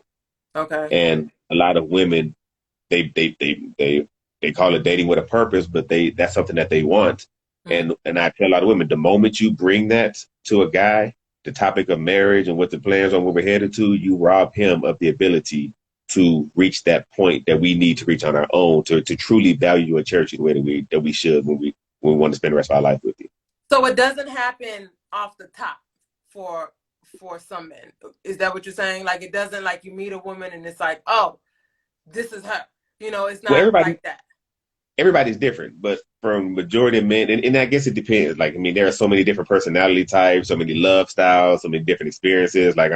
Okay. And a lot of women they call it dating with a purpose, but that's something that they want. Mm. And I tell a lot of women, the moment you bring that to a guy, the topic of marriage and what the plans on where we're headed to, you rob him of the ability to reach that point that we need to reach on our own to truly value and cherish you the way that we should when we want to spend the rest of our life with you. So it doesn't happen off the top for some men. Is that what you're saying? Like, it doesn't, like, you meet a woman and it's like, oh, this is her. It's Well, not like that. everybody's different, but from majority of men, and I guess it depends. Like, I mean, there are so many different personality types, so many love styles, so many different experiences. Like,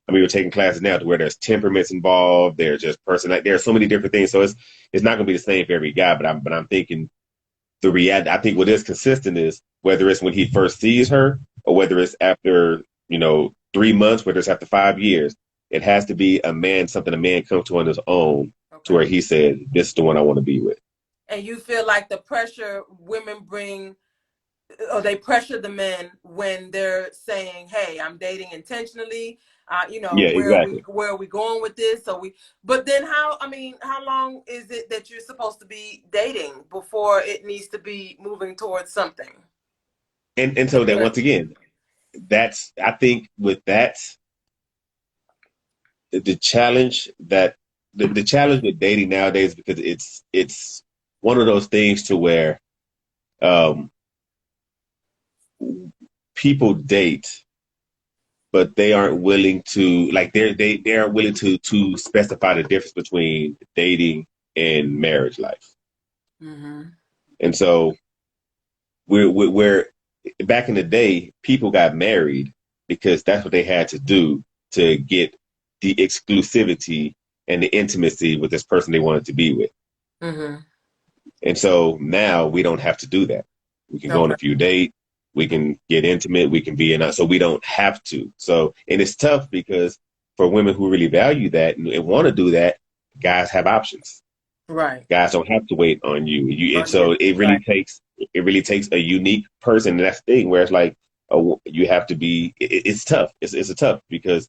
we're taking classes now to where there's temperaments involved. There's just personality. There are so many different things. So it's not going to be the same for every guy. But I'm thinking the reality. I think what is consistent is whether it's when he first sees her or whether it's after 3 months, whether it's after 5 years. It has to be something a man comes to on his own, to Okay. where he said, "This is the one I want to be with." And you feel like the pressure women bring, or they pressure the men when they're saying, "Hey, I'm dating intentionally. Yeah, exactly. where are we going with this?" But then how long is it that you're supposed to be dating before it needs to be moving towards something? And so that once again, that's I think with that the challenge that the challenge with dating nowadays, because it's one of those things to where um, people date, but they aren't willing to like they aren't willing to specify the difference between dating and marriage life. Mm-hmm. And so we're back in the day, people got married because that's what they had to do to get the exclusivity and the intimacy with this person they wanted to be with. Mm-hmm. And so now we don't have to do that. We can go on Okay. a few dates. We can get intimate. We can be in. So we don't have to. So, and it's tough because for women who really value that and want to do that, guys have options. Right. Guys don't have to wait on you. And On you. so Right. it really takes a unique person. And that's the thing where it's like, you have to be, it's tough. It's a tough because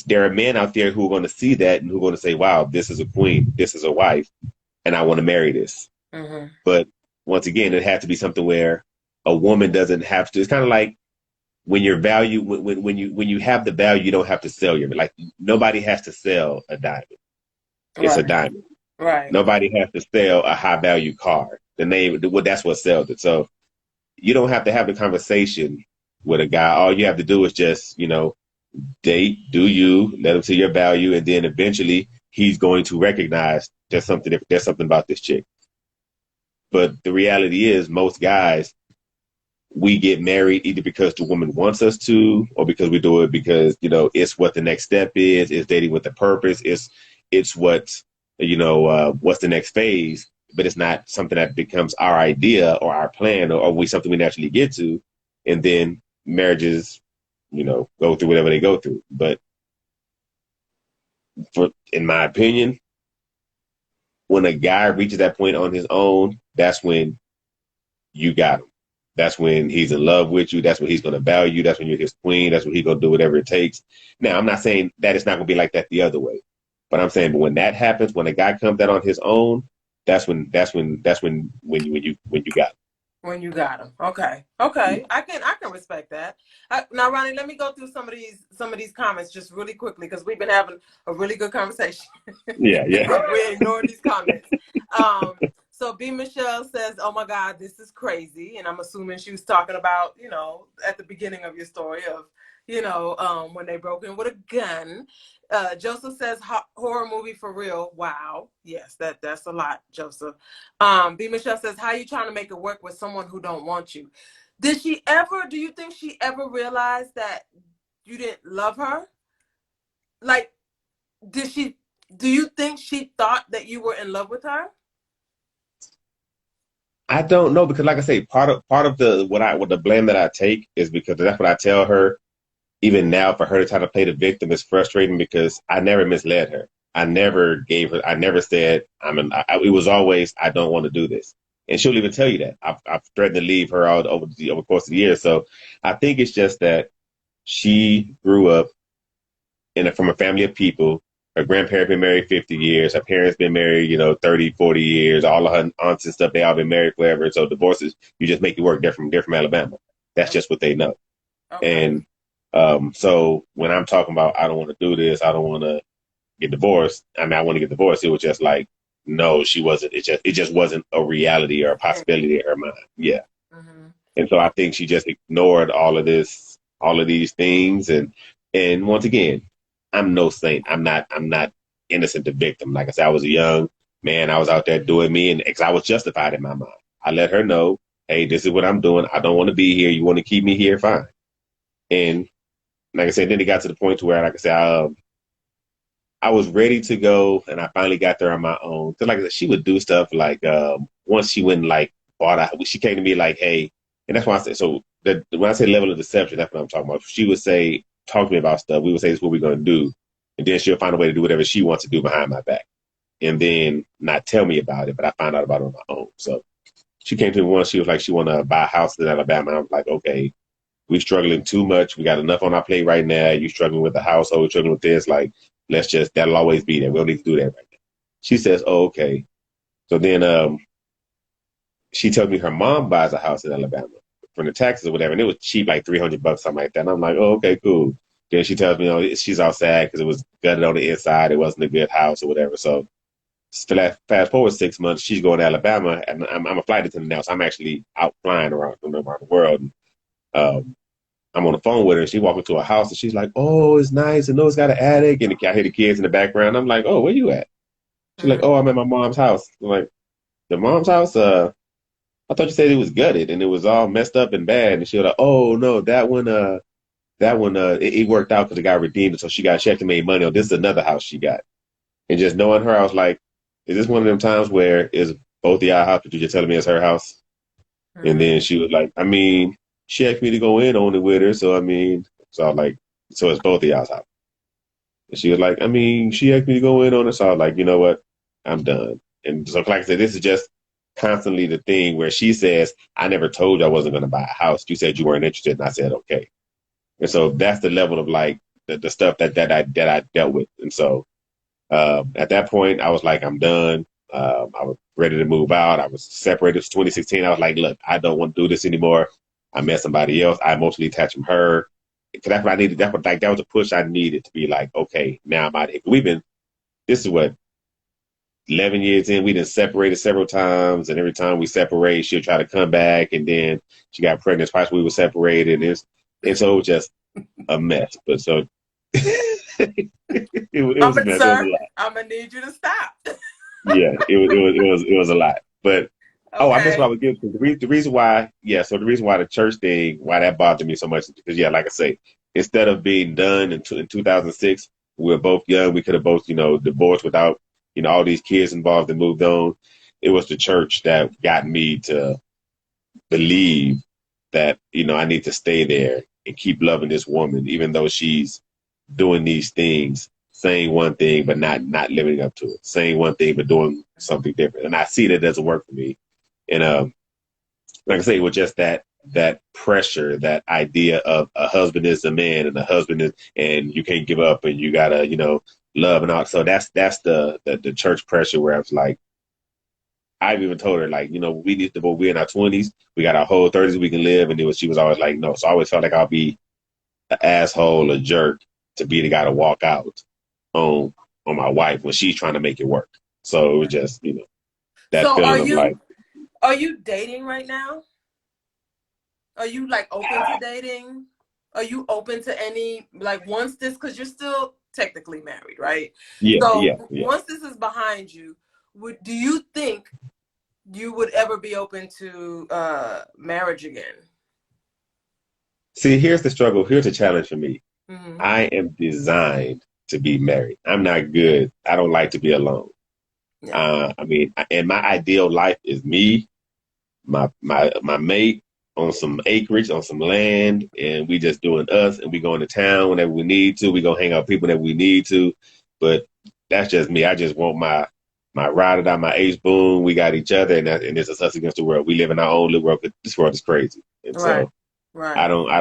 there are men out there who are going to see that and who are going to say, wow, this is a queen. This is a wife. And I want to marry this. Mm-hmm. But once again, it has to be something where a woman doesn't have to. It's kind of like when your value, when you have the value, you don't have to sell your, like nobody has to sell a diamond. It's a Right. diamond. Right. Nobody has to sell a high value car. The name, well, that's what sells it. So you don't have to have the conversation with a guy. All you have to do is just, date, do you, let him see your value, and then eventually he's going to recognize there's something about this chick. But the reality is, most guys, we get married either because the woman wants us to, or because we do it because it's what the next step is. It's dating with a purpose. It's what what's the next phase. But it's not something that becomes our idea or our plan, or we something we naturally get to, and then marriages, go through whatever they go through. But in my opinion, when a guy reaches that point on his own, that's when you got him. That's when he's in love with you. That's when he's going to value you. That's when you're his queen. That's when he's going to do whatever it takes. Now, I'm not saying that it's not going to be like that the other way, but I'm saying, but when that happens, when a guy comes out on his own, when you got him. When you got them. Okay. Okay. I can respect that. Now, Ronnie, let me go through some of these comments just really quickly because we've been having a really good conversation. Yeah. We're ignoring these comments. So B Michelle says, "Oh my God, this is crazy," and I'm assuming she was talking about at the beginning of your story of when they broke in with a gun. Joseph says horror movie for real. Wow. Yes, that's a lot, Joseph. B Michelle says, how you trying to make it work with someone who don't want you? Do you think she ever realized that you didn't love her? Like, do you think she thought that you were in love with her? I don't know, because like I say, part of the blame that I take is because that's what I tell her. Even now, for her to try to play the victim is frustrating because I never misled her. I never said it was always, I don't want to do this. And she'll even tell you that. I've threatened to leave her out over the course of the years. So I think it's just that she grew up from a family of people. Her grandparents been married 50 years. Her parents been married, 30, 40 years. All of her aunts and stuff, they all been married forever. So divorces, you just make it work. They're from Alabama. That's just what they know. Okay. And so when I'm talking about, I don't want to do this, I don't want to get divorced. I mean, I want to get divorced. It was just like, no, she wasn't. It just wasn't a reality or a possibility in her mind. Yeah. Mm-hmm. And so I think she just ignored all of these things. And once again, I'm no saint. I'm not innocent, the victim. Like I said, I was a young man. I was out there doing me, and because I was justified in my mind. I let her know, hey, this is what I'm doing. I don't want to be here. You want to keep me here? Fine. And like I said, then it got to the point to where, like I said, I was ready to go, and I finally got there on my own. Because like I said, she would do stuff like once she went and like bought a, she came to me like, hey, and that's why I said, so when I say level of deception, that's what I'm talking about. She would say, talk to me about stuff. We would say, this is what we're going to do. And then she'll find a way to do whatever she wants to do behind my back. And then not tell me about it, but I found out about it on my own. So she came to me once, she was like, she want to buy a house in Alabama. And I was like, okay, we're struggling too much. We got enough on our plate right now. You're struggling with the household, you're struggling with this. Like, that'll always be there. We don't need to do that right now. She says, oh, okay. So then she tells me her mom buys a house in Alabama from the taxes or whatever. And it was cheap, like $300, something like that. And I'm like, oh, okay, cool. Then she tells me, she's all sad because it was gutted on the inside. It wasn't a good house or whatever. So fast forward 6 months, she's going to Alabama, and I'm a flight attendant now, so I'm actually out flying around the world. And, I'm on the phone with her, and she walked into a house, and she's like, "Oh, it's nice, and it's got an attic." And I hear the kids in the background. I'm like, "Oh, where you at?" She's like, "Oh, I'm at my mom's house." I'm like, "The mom's house? I thought you said it was gutted and it was all messed up and bad." And she was like, "Oh no, it worked out because the guy redeemed it, so she actually made money on this. Is another house she got." And just knowing her, I was like, "Is this one of them times where is both of y'all house, but you're just telling me it's her house?" And then she was like, "I mean, she asked me to go in on it with her, so I mean," so I was like, "So it's both of y'all's house?" And she was like, "I mean, she asked me to go in on it," so I was like, "You know what? I'm done." And so, like I said, this is just constantly the thing where she says, "I never told you I wasn't going to buy a house. You said you weren't interested," and I said, "Okay." And so that's the level of like the stuff that I dealt with. And so at that point, I was like, I'm done. I was ready to move out. I was separated. It was 2016. I was like, look, I don't want to do this anymore. I met somebody else. I emotionally attached from her. Because that's what I needed. That was a push I needed to be like, okay, now I'm out of here. This is what, 11 years in, we done separated several times. And every time we separate, she'll try to come back. And then she got pregnant twice. We were separated. And so it was just a mess. But so it was a mess. It was a Sir, lot. I'm gonna need you to stop. Yeah, it was a lot. But I missed what I Okay. was getting to. The reason why, yeah, so the reason why the church thing, why that bothered me so much is because, yeah, like I say, instead of being done in 2006, we were both young. We could have both, divorced without, all these kids involved and moved on. It was the church that got me to believe that, I need to stay there and keep loving this woman, even though she's doing these things, saying one thing but not living up to it, saying one thing but doing something different. And I see that doesn't work for me. And like I say, with just that pressure, that idea of a husband is a man and a husband is, and you can't give up and you gotta, love and all. So that's the church pressure where I was like, I've even told her like, we need to, but we're in our 20s, we got our whole 30s we can live. And she was always like, no. So I always felt like I'll be an asshole, a jerk to be the guy to walk out on my wife when she's trying to make it work. So it was just, that So feeling of like, are you dating right now? Are you like open to dating? Are you open to any like once this because you're still technically married, right? yeah, yeah, So yeah. once this is behind you, do you think you would ever be open to marriage again? See, here's the struggle. Here's the challenge for me. Mm-hmm. I am designed to be married. I'm not good. I don't like to be alone. Yeah. And my ideal life is me, my mate on some acreage, on some land, and we just doing us, and we going to town whenever we need to. We gonna hang out with people that we need to, but that's just me. I just want my ride or die, my ace boom. We got each other, and it's us against the world. We live in our own little world. But this world is crazy, and Right. so Right. I don't, I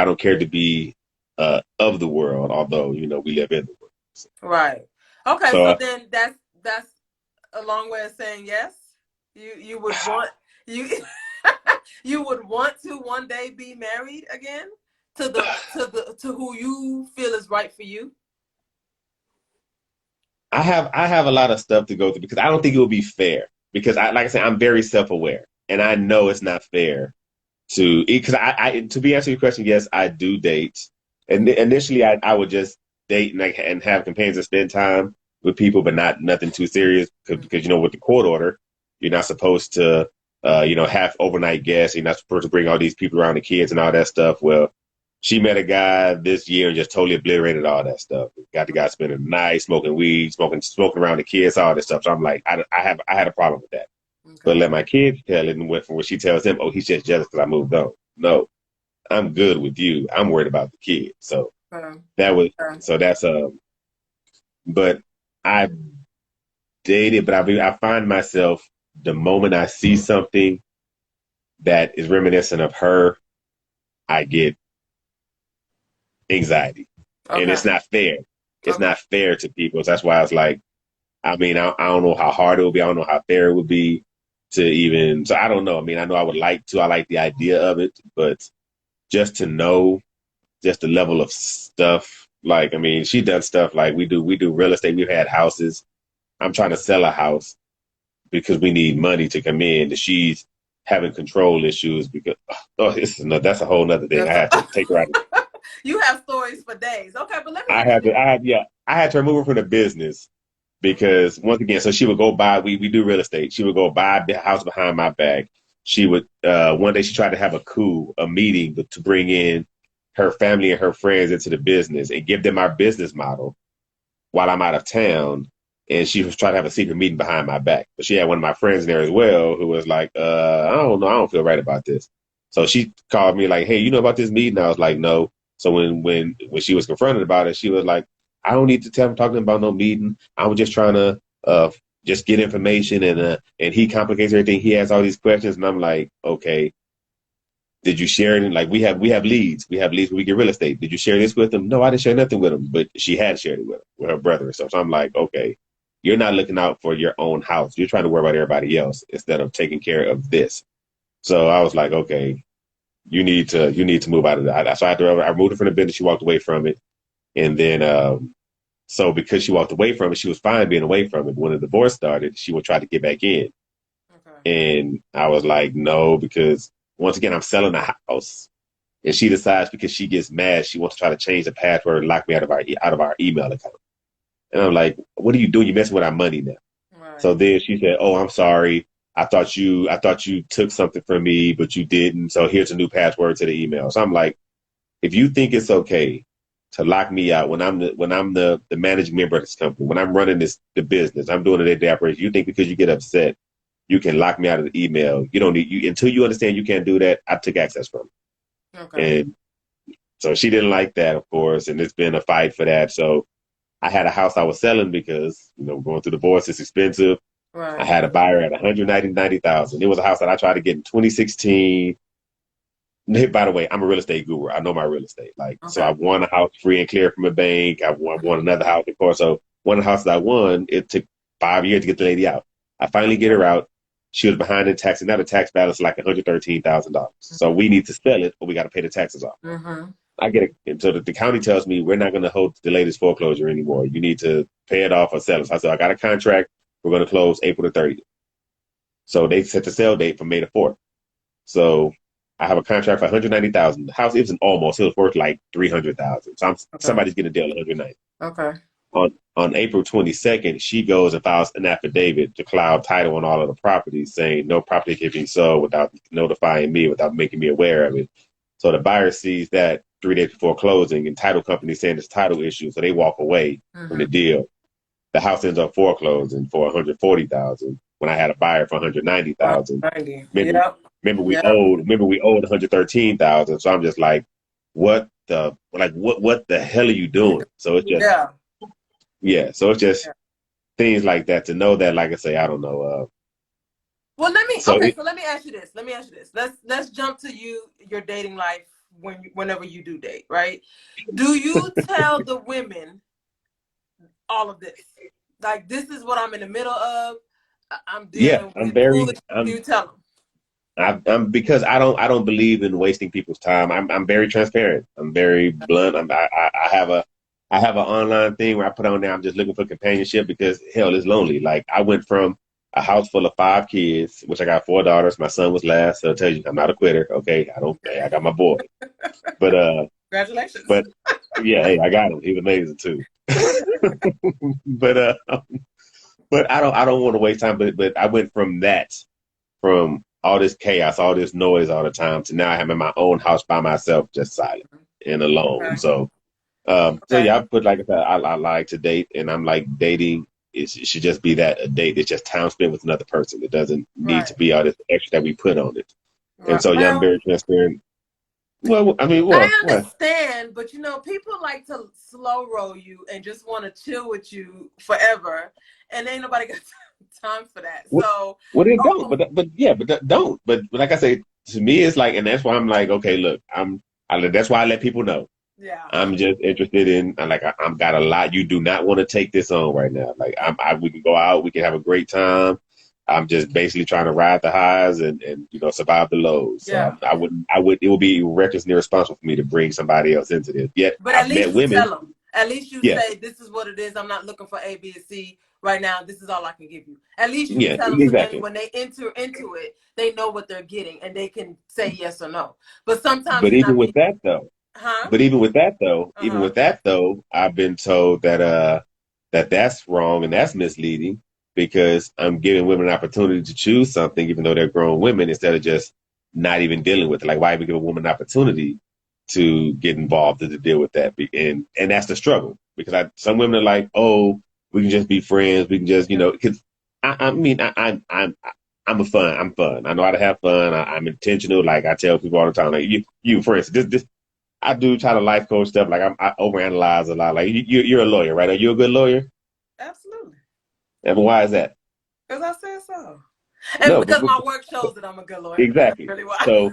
don't care to be of the world, although we live in the world. Right. Okay, So so then that's a long way of saying yes. You would want you you would want to one day be married again to who you feel is right for you. I have a lot of stuff to go through because I don't think it would be fair because like I said, I'm very self aware and I know it's not fair to because to be answering your question, yes, I do date. And initially, I would just date and have companions and spend time with people, but not nothing too serious because with the court order, you're not supposed to have overnight guests. You're not supposed to bring all these people around the kids and all that stuff. Well, she met a guy this year and just totally obliterated all that stuff. Got the guy spending the night smoking weed, smoking around the kids, all this stuff. So I'm like, I had a problem with that. But Okay. let my kids tell it and went from what she tells him, oh, he's just jealous because I moved on. No, I'm good with you. I'm worried about the kids. So that was that's but I dated, but I find myself the moment I see something that is reminiscent of her, I get anxiety. And Okay. it's not fair. It's Okay. not fair to people. So that's why I was like, I don't know how hard it would be. I don't know how fair it would be to even. So I don't know. I know I would like to. I like the idea of it, but just to know just the level of stuff. Like, I mean, she does stuff like we do real estate. We've had houses. I'm trying to sell a house because we need money to come in. And she's having control issues because that's a whole nother thing. I had to take her out. You have stories for days. Okay, but let me I ask had you to, I had, yeah, I had to remove her from the business because once again, so she would go buy, we do real estate. She would go buy a house behind my back. She would, one day she tried to have a meeting to bring in her family and her friends into the business and give them our business model while I'm out of town. And she was trying to have a secret meeting behind my back. But she had one of my friends there as well who was like, I don't know, I don't feel right about this. So she called me like, hey, you know about this meeting? I was like, no. So when she was confronted about it, she was like, I don't need to tell him talking about no meeting. I was just trying to just get information and he complicates everything. He has all these questions and I'm like, okay, did you share it? Like we have leads. We have leads where we get real estate. Did you share this with them? No, I didn't share nothing with them, but she had shared it with her brother and stuff. So I'm like, okay, you're not looking out for your own house. You're trying to worry about everybody else instead of taking care of this. So I was like, okay, you need to move out of that. So I moved her from the business. She walked away from it. And then, so because she walked away from it, she was fine being away from it. But when the divorce started, she would try to get back in. Okay. And I was like, no, because once again, I'm selling a house. And she decides because she gets mad, she wants to try to change the password and lock me out of our email account. And I'm like, what are you doing? You're messing with our money now. Right. So then she said, oh, I'm sorry. I thought you took something from me, but you didn't. So here's a new password to the email. So I'm like, if you think it's okay to lock me out when I'm the managing member of this company, when I'm running the business, I'm doing the day-to-day operation, you think because you get upset, you can lock me out of the email. You don't need you until you understand you can't do that. I took access from you. Okay. And so she didn't like that, of course, and it's been a fight for that. So I had a house I was selling because, going through divorce, it's expensive. Right. I had a buyer at $190,000. It was a house that I tried to get in 2016. By the way, I'm a real estate guru. I know my real estate. So I won a house free and clear from a bank. I won another house, of course. So one of the houses I won, it took 5 years to get the lady out. I finally get her out. She was behind in tax, and now the tax balance is like $113,000. Mm-hmm. So we need to sell it, but we got to pay the taxes off. Mm-hmm. I get it. And so the county tells me we're not going to hold the latest foreclosure anymore. You need to pay it off or sell it. So I said, I got a contract. We're going to close April the 30th. So they set the sale date for May the 4th. So I have a contract for $190,000. The house isn't almost. It was worth like $300,000. So somebody's getting a deal at $190,000. Okay. On April 22nd, she goes and files an affidavit to cloud title on all of the properties, saying no property can be sold without notifying me, without making me aware of it. So the buyer sees that 3 days before closing, and title company saying it's title issue, so they walk away from the deal. The house ends up foreclosing for $140,000 when I had a buyer for $190,000. Remember we owed $113,000. So I'm just like, what the hell are you doing? So it's just so it's just things like that to know that, like I say, I don't know. Well, let me ask you this. Let's jump to your dating life whenever you do date, right? Do you tell the women all of this? Like, this is what I'm in the middle of. I'm dealing with foolish. Do you tell them? I'm because I don't believe in wasting people's time. I'm very transparent. I'm very blunt. I have an online thing where I put on there, I'm just looking for companionship because hell, it's lonely. Like, I went from a house full of 5 kids, which I got 4 daughters. My son was last, so I'll tell you, I'm not a quitter. Okay, I got my boy. But congratulations. But yeah, hey, I got him. He was amazing too. but I don't want to waste time. But I went from all this chaos, all this noise all the time, to now I'm in my own house by myself, just silent and alone. Okay. So yeah, I put, like I said, I like to date, and I'm like, dating it should just be a date. It's just time spent with another person. It doesn't need to be all this extra that we put on it. Right. And so, I'm very transparent. Well, I mean, I understand, but people like to slow roll you and just want to chill with you forever, and ain't nobody got time for that. So, they don't. But don't. But like I say, to me, it's like, and that's why I'm like, okay, look, that's why I let people know. Yeah. I'm just interested in, I'm got a lot. You do not want to take this on right now. Like, we can go out, we can have a great time, I'm just basically trying to ride the highs and survive the lows. So Yeah. it would be reckless and irresponsible for me to bring somebody else into this. Yet But at I've least met you women. tell them. At least you Yeah, say, this is what it is. I'm not looking for A, B, and C right now. This is all I can give you. At least you yeah, tell them. So then exactly. when they enter into it, they know what they're getting and they can say yes or no. But sometimes, But and I even mean, with that though, huh? even Uh-huh. with that though, I've been told that that's wrong and that's misleading because I'm giving women an opportunity to choose something, even though they're grown women, instead of just not even dealing with it. Like, why even give a woman an opportunity to get involved and to deal with that? And that's the struggle because some women are like, oh, we can just be friends, we can just because I mean I'm fun. I'm fun. I know how to have fun. I'm intentional. Like I tell people all the time, like you for instance, this I do try to life coach stuff. Like I overanalyze a lot. Like you're a lawyer, right? Are you a good lawyer? Absolutely. And why is that? Because I said so. And No, because my work shows that I'm a good lawyer. That's exactly. really why. So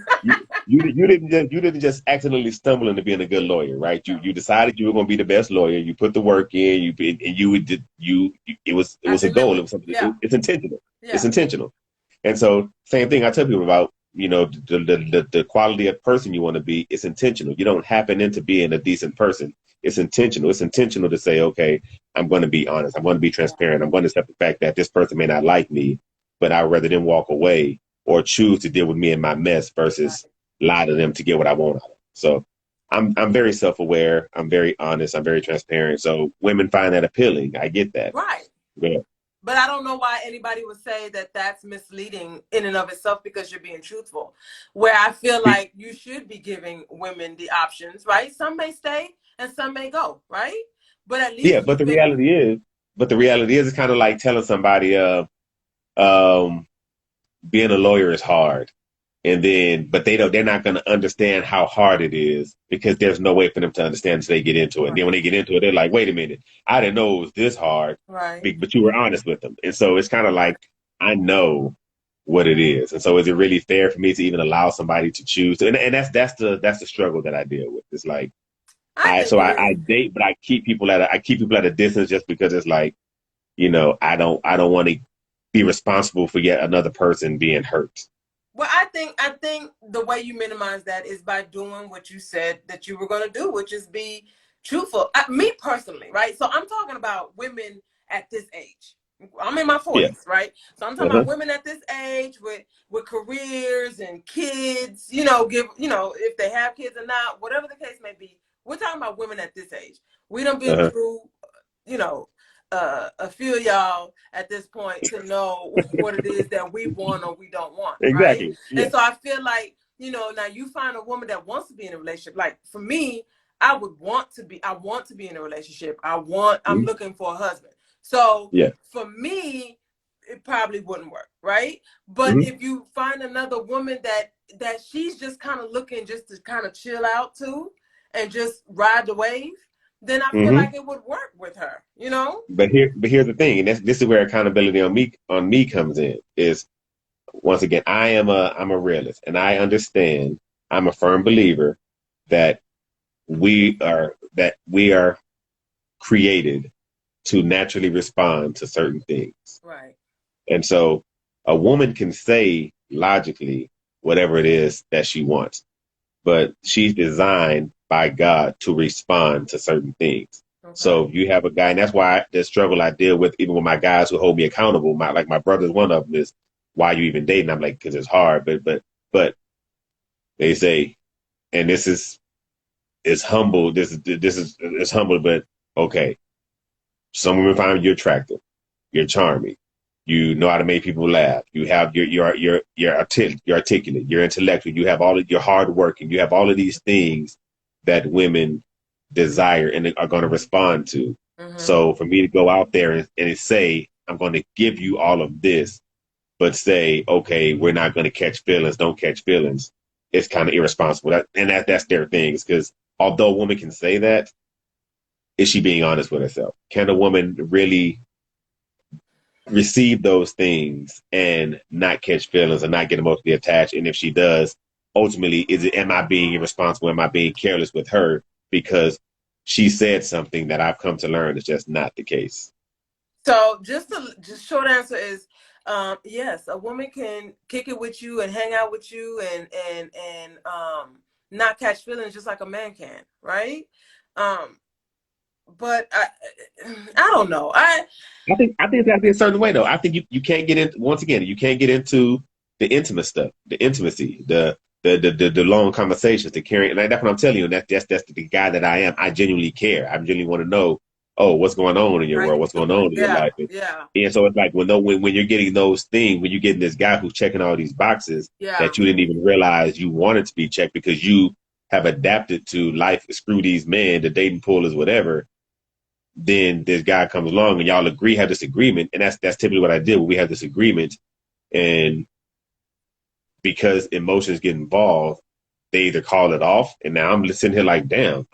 you didn't just accidentally stumble into being a good lawyer, right? No, You decided you were going to be the best lawyer. You put the work in. You did you. It I was a goal. It delivered. was something. Yeah. It's intentional. It's Yeah. intentional. And so same thing I tell people about. The quality of person you want to be. It's intentional. You don't happen into being a decent person. It's intentional. It's intentional to say, okay, I'm going to be honest. I'm going to be transparent. I'm going to accept the fact that this person may not like me, but I'd rather them walk away or choose to deal with me in my mess versus Right. lie to them to get what I want out of them. So I'm very self aware. I'm very honest. I'm very transparent. So women find that appealing. I get that. Right. Yeah. But I don't know why anybody would say that that's misleading in and of itself because you're being truthful. Where I feel like you should be giving women the options, right? Some may stay and some may go, right? But at Yeah, least you've been. but the reality is, it's kind of like telling somebody, um, being a lawyer is hard, and then, but they're not going to understand how hard it is because there's no way for them to understand until they get into it. And then when Right. they get into it, they're like, wait a minute, I didn't know it was this hard, Right. but you were honest with them, and so it's kind of like I know what it is, and so is it really fair for me to even allow somebody to choose? And that's the struggle that I deal with. It's like I think it I is. date, but I keep people at a distance just because it's like, I don't want to be responsible for yet another person being hurt. Well, I think the way you minimize that is by doing what you said that you were going to do, which is be truthful. Me personally, right? So I'm talking about women at this age. I'm in my Yeah. 40s, right? So I'm talking Uh-huh. about women at this age with careers and kids, give, if they have kids or not, whatever the case may be. We're talking about women at this age. We done been Uh-huh. through, you know, a few of y'all at this point to know what it is that we want or we don't want, right? Exactly. And Yeah. so I feel like, now you find a woman that wants to be in a relationship. Like for me, I want to be in a relationship. I'm Mm-hmm. looking for a husband. So Yeah. for me, it probably wouldn't work, right? But Mm-hmm. if you find another woman that she's just kind of looking just to kind of chill out too and just ride the wave, then I feel Mm-hmm. like it would work with her, But here's the thing, and this is where accountability on me comes in. Is once again, I'm a realist, and I understand. I'm a firm believer that we are created to naturally respond to certain things. Right. And so a woman can say logically whatever it is that she wants, but she's designed by God to respond to certain things. Okay. So you have a guy, and that's why the struggle I deal with, even with my guys who hold me accountable. My brother's one of them is, why you even dating? I'm like, because it's hard. But they say, and this is it's humble. This is it's humble, but okay. Some women find you attractive. You're charming. You know how to make people laugh. You have you're articulate. You're intellectual. You have all of your hard work, and you have all of these things that women desire and are going to respond to. Mm-hmm. So for me to go out there and say I'm going to give you all of this, but say okay, we're not going to catch feelings. Don't catch feelings. It's kind of irresponsible. That's their things because although a woman can say that, is she being honest with herself? Can a woman really receive those things and not catch feelings and not get emotionally attached? And if she does, ultimately, am I being irresponsible? Am I being careless with her because she said something that I've come to learn is just not the case? So just short answer is Yes, a woman can kick it with you and hang out with you and not catch feelings just like a man can, right? Um, but I don't know. I think it's got to be a certain way though. I think you can't get in once again. You can't get into the intimate stuff, the intimacy, the long conversations, the caring. And that's what I'm telling you. And that's the guy that I am. I genuinely care. I genuinely want to know. Oh, what's going on in your Right. world? What's going on in your Yeah, life? yeah, And so it's like when you're getting those things, when you're getting this guy who's checking all these boxes yeah. that you didn't even realize you wanted to be checked because you have adapted to life. Screw these men, the dating pool is whatever. Then this guy comes along and y'all agree, have this agreement, and that's typically what I did. When we have this agreement, and because emotions get involved, they either call it off, and now I'm sitting here like, damn,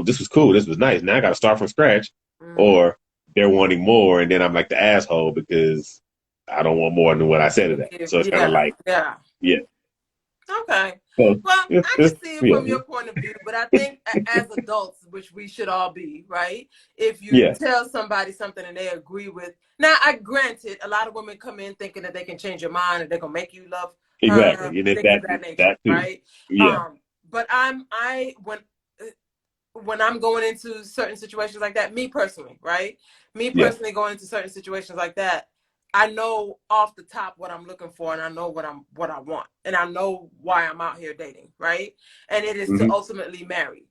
this was cool, this was nice. Now I got to start from scratch, or they're wanting more, and then I'm like the asshole because I don't want more than what I said to that. So it's kind of Yeah, like, yeah. yeah. Okay. So Well, I can see it yeah, from your point of view, but I think as adults, which we should all be, right? If you yeah, tell somebody something and they agree with, now I granted, a lot of women come in thinking that they can change your mind and they're gonna make you love her, exactly, and it's things of that nature, that too. right? Yeah, But when I'm going into certain situations like that, me personally, right? Me yeah, personally going into certain situations like that, I know off the top what I'm looking for, and I know what I want, and I know why I'm out here dating, right? And it is to hmm ultimately marry.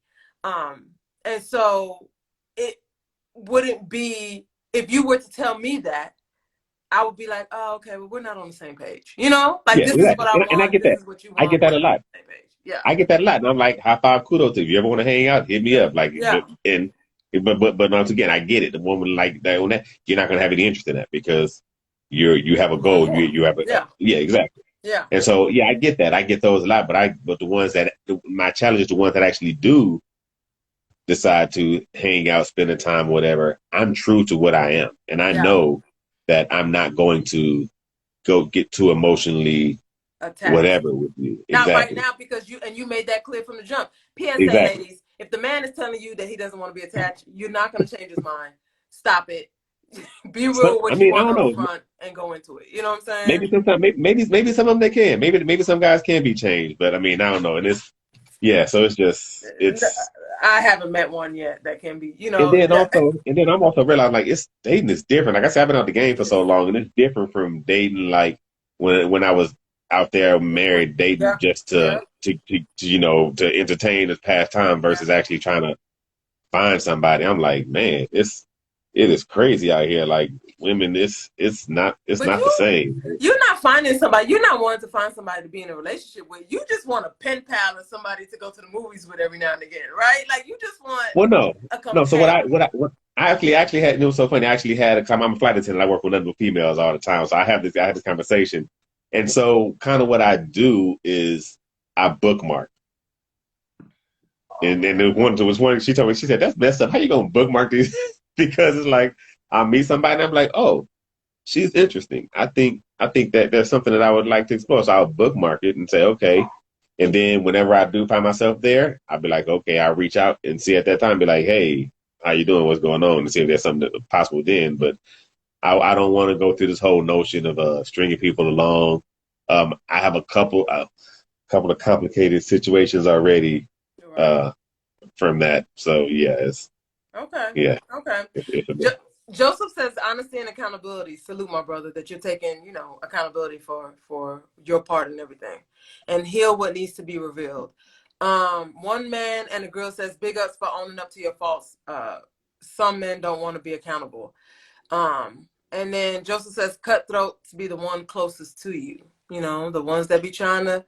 Um, and so it wouldn't be, if you were to tell me that, I would be like, oh, okay, well, we're not on the same page. You know, like yeah, this is what exactly. I And I want, get this that. is what you I want, get that we're a not on lot. the same page. Yeah, I get that a lot, and I'm like, high five, kudos. If you ever want to hang out, hit me yeah, up. Like, yeah, but once again, I get it. The woman like that on that, you're not gonna have any interest in that because you have a you want goal. more. You have a Yeah, yeah, exactly. yeah, And so yeah, I get that. I get those a lot, but the ones that my challenge is the ones that actually do decide to hang out, spend the time, whatever. I'm true to what I am, and I yeah. know that I'm not going to go get too emotionally Attached. whatever with you. Not right Exactly. now because you made that clear from the jump. PSA, Exactly. ladies, if the man is telling you that he doesn't want to be attached, you're not going to change his mind. Stop it. Be real So, with I what you mean, I want don't up know. front and go into it. You know what I'm saying? Maybe sometimes, maybe some of them they can. Maybe some guys can be changed, but I mean, I don't know. And it's yeah, so it's just it's. I haven't met one yet that can be. And then I'm also realizing like it's dating is different. Like I said, I've been out the game for so long, and it's different from dating like when I was out there married dating Yeah, just yeah, to entertain as pastime yeah. versus actually trying to find somebody. I'm like, man, it is crazy out here. Like women, it's But not the same. you're not finding somebody. You're not wanting to find somebody to be in a relationship with. You just want a pen pal and somebody to go to the movies with every now and again, right? Like you just want Well, no, a no. So companion. what I actually had, it was so funny. I actually had I'm a flight attendant. I work with other females all the time. So I have this conversation. And so kind of what I do is I bookmark. And there was one, she told me, she said, that's messed up. How you going to bookmark these? Because it's like, I meet somebody and I'm like, oh, she's interesting. I think that there's something that I would like to explore. So I'll bookmark it and say, okay. And then whenever I do find myself there, I'll be like, okay, I'll reach out and see at that time, be like, hey, how you doing? What's going on? And see if there's something that possible then. But I don't want to go through this whole notion of stringing people along. I have a couple of complicated situations already Right. uh, from that. So yeah, Okay. yeah, Okay. it's a bit. Jo- Joseph says honesty and accountability. Salute, my brother, that you're taking, accountability for your part and everything, and heal what needs to be revealed. One man and a girl says big ups for owning up to your faults. Some men don't want to be accountable. And then Joseph says cutthroats be the one closest to you. The ones that be trying to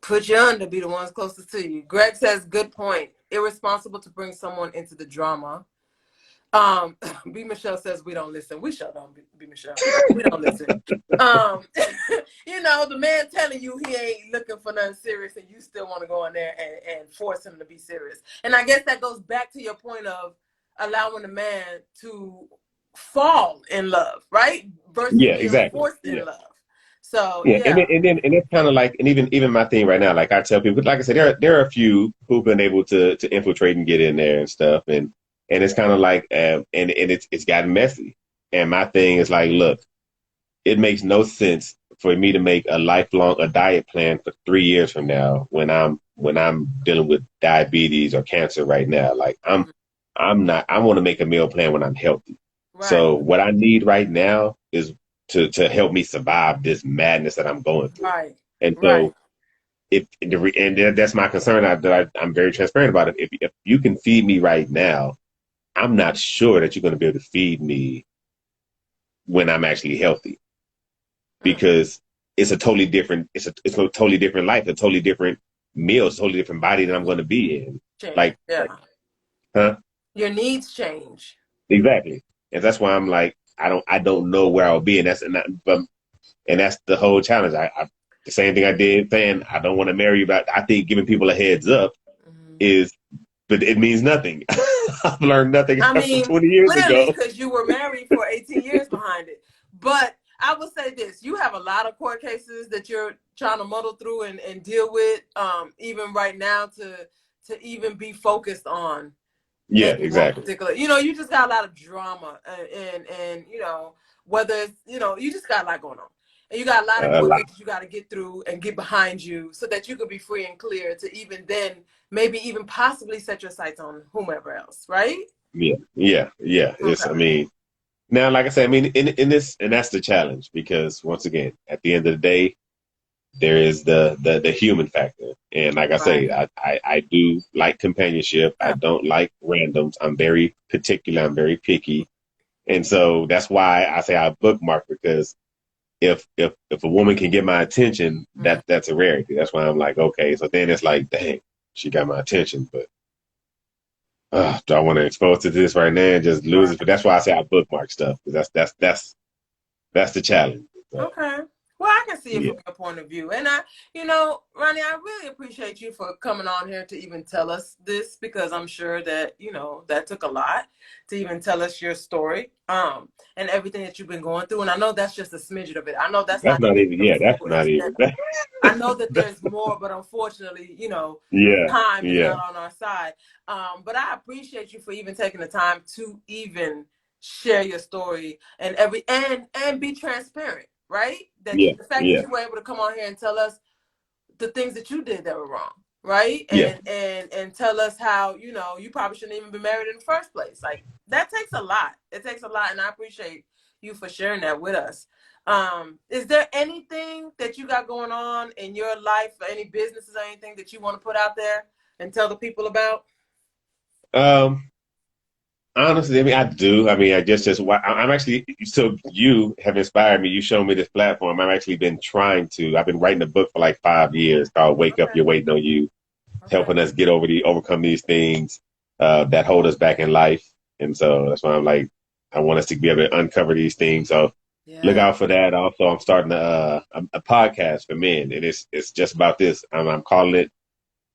put you under be the ones closest to you. Greg says good point. Irresponsible to bring someone into the drama. B Michelle says we don't listen. We sure don't, B Michelle. We don't listen. The man telling you he ain't looking for nothing serious and you still want to go in there and force him to be serious. And I guess that goes back to your point of allowing the man to fall in love, right? Versus Yeah, being exactly. forced in Yeah. love. So Yeah, yeah. and it's kind of like, and even my thing right now, like I tell people, like I said, there are a few who've been able to infiltrate and get in there and stuff, and it's kind of like, and it's gotten messy. And my thing is like, look, it makes no sense for me to make a diet plan for 3 years from now when I'm dealing with diabetes or cancer right now. Like Mhm. I'm not. I want to make a meal plan when I'm healthy. Right. So what I need right now is to help me survive this madness that I'm going through. Right. And Right. so that's my concern. I'm very transparent about it. If you can feed me right now, I'm not sure that you're going to be able to feed me when I'm actually healthy Mm. because it's a totally different life, a totally different meal, it's a totally different body that I'm going to be in. Change. Like, Yeah. huh? Your needs change. Exactly. And that's why I'm like, I don't know where I'll be. And that's the whole challenge. The same thing I did saying, I don't want to marry you, but I think giving people a heads up Mhm. is, but it means nothing. I've learned nothing I from mean, 20 years clearly, ago. because you were married for 18 years behind it. But I would say this: you have a lot of court cases that you're trying to muddle through and deal with, even right now, to even be focused on Yeah, any one exactly. particular. You just got a lot of drama, and whether it's, you just got a lot going on. And you got a lot of A court lot. cases you got to get through and get behind you so that you could be free and clear to even then maybe even possibly set your sights on whomever else, right? Yeah, yeah, yeah. I Okay. mean, now, like I said, I mean, in this, and that's the challenge because once again, at the end of the day, there is the human factor. And like I say, Right. I do like companionship. I Yeah. don't like randoms. I'm very particular. I'm very picky. And so that's why I say I bookmark because if a woman can get my attention, Mm. that's a rarity. That's why I'm like, okay. So then it's like, dang, she got my attention, but do I want to expose to this right now and just lose it? But Right. that's why I say I bookmark stuff because that's the challenge. So Okay. Well, I can see it yeah, from your point of view. And Ronnie, I really appreciate you for coming on here to even tell us this because I'm sure that, that took a lot to even tell us your story, and everything that you've been going through. And I know that's just a smidget of it. I know that's that's not not even even. the Yeah, full that's not extent even. of it. I know that there's more, but unfortunately, Yeah, time is yeah, not on our side. But I appreciate you for even taking the time to even share your story and be transparent, right? yeah, The fact that yeah, you were able to come on here and tell us the things that you did that were wrong, right? yeah. And tell us how you probably shouldn't even be married in the first place. Like that takes a lot. It takes a lot, and I appreciate you for sharing that with us. Is there anything that you got going on in your life, or any businesses or anything that you want to put out there and tell the people about? Um, honestly, I mean, I do. I mean, I'm actually. So you have inspired me. You showed me this platform. I've actually been trying to. I've been writing a book for like 5 years called "Wake Up, Okay. You're Waiting on You," Okay. helping us overcome these things that hold us back in life. And so that's why I'm like, I want us to be able to uncover these things. So look Yeah. out for that. Also, I'm starting a podcast for men, and it's just about this. I'm calling it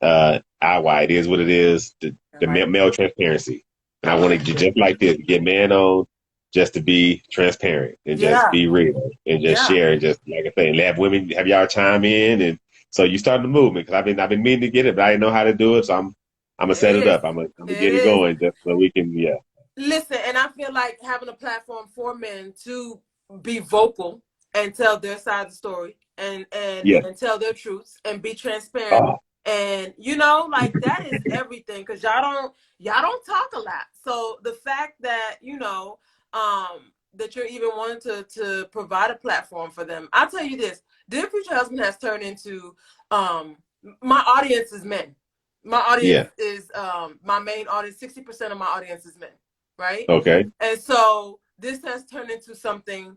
IY. It is what it is. I The like male transparency, and I I want like to it. just like this get man on. Just to be transparent and just Yeah. be real and just Yeah. share and just like I say, have women have y'all chime in and so you started the movement because I've been meaning to get it, but I didn't know how to do it. So I'm gonna It set it is. up. I'm gonna It get it is. going just so we can. Yeah, Listen, and I feel like having a platform for men to be vocal and tell their side of the story yeah. and tell their truths and be transparent, Oh, and like that is everything because y'all don't talk a lot. So the fact that that you're even wanting to provide a platform for them, I'll tell you this: Dear Future Husband has turned into my audience is men. My audience yeah. is my main audience. 60% of my audience is men, right? Okay. And so this has turned into something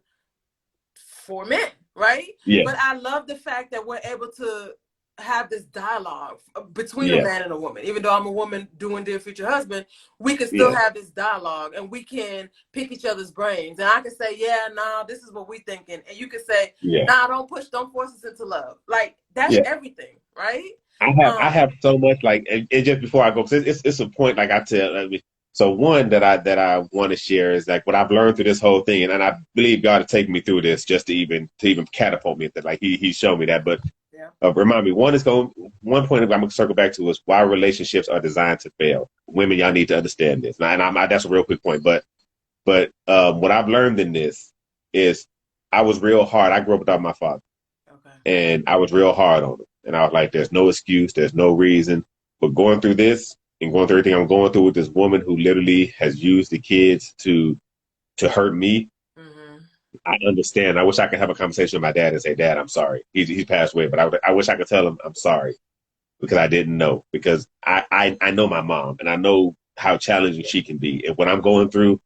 for men, right? Yeah, But I love the fact that we're able to have this dialogue between a yeah, man and a woman. Even though I'm a woman doing Dear Future Husband, we can still yeah, have this dialogue and we can pick each other's brains. And I can say, yeah, nah, this is what we thinking. And you can say, yeah, nah, don't force us into love. Like that's yeah. everything, right? I have so much like and just before I go, 'cause it's a point like I tell. I mean, so one that I want to share is like what I've learned through this whole thing, and I believe God to take me through this just to even catapult me. That like he showed me that, but Yeah. remind me one point I'm gonna circle back to is why relationships are designed to fail. Women, y'all need to understand this. Now, and that's a real quick point, but what I've learned in this is I was real hard. I grew up without my father, Okay. and I was real hard on him. And I was like, "There's no excuse. There's no reason." But going through this and going through everything I'm going through with this woman who literally has used the kids to hurt me, Mm-hmm. I understand. I wish I could have a conversation with my dad and say, "Dad, I'm sorry. He's passed away, but I wish I could tell him I'm sorry because I didn't know because I know my mom and I know how challenging she can be. And what I'm going through,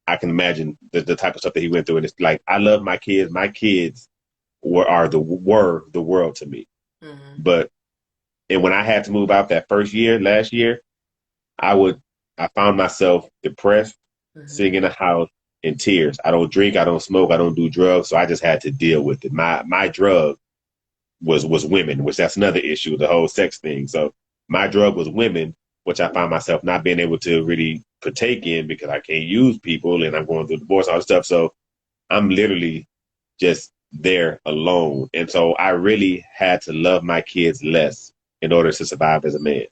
I can imagine the type of stuff that he went through. And it's like I love my kids. My kids were the world to me. Mm-hmm. But and when I had to move out that first year, last year, I found myself depressed, Mm-hmm. sitting in a house in tears. I don't drink, I don't smoke, I don't do drugs, so I just had to deal with it. My drug was women, which that's another issue, the whole sex thing. So my drug was women, which I found myself not being able to really partake in because I can't use people and I'm going through divorce, all this stuff. So I'm literally just there alone. And so I really had to love my kids less in order to survive as a man.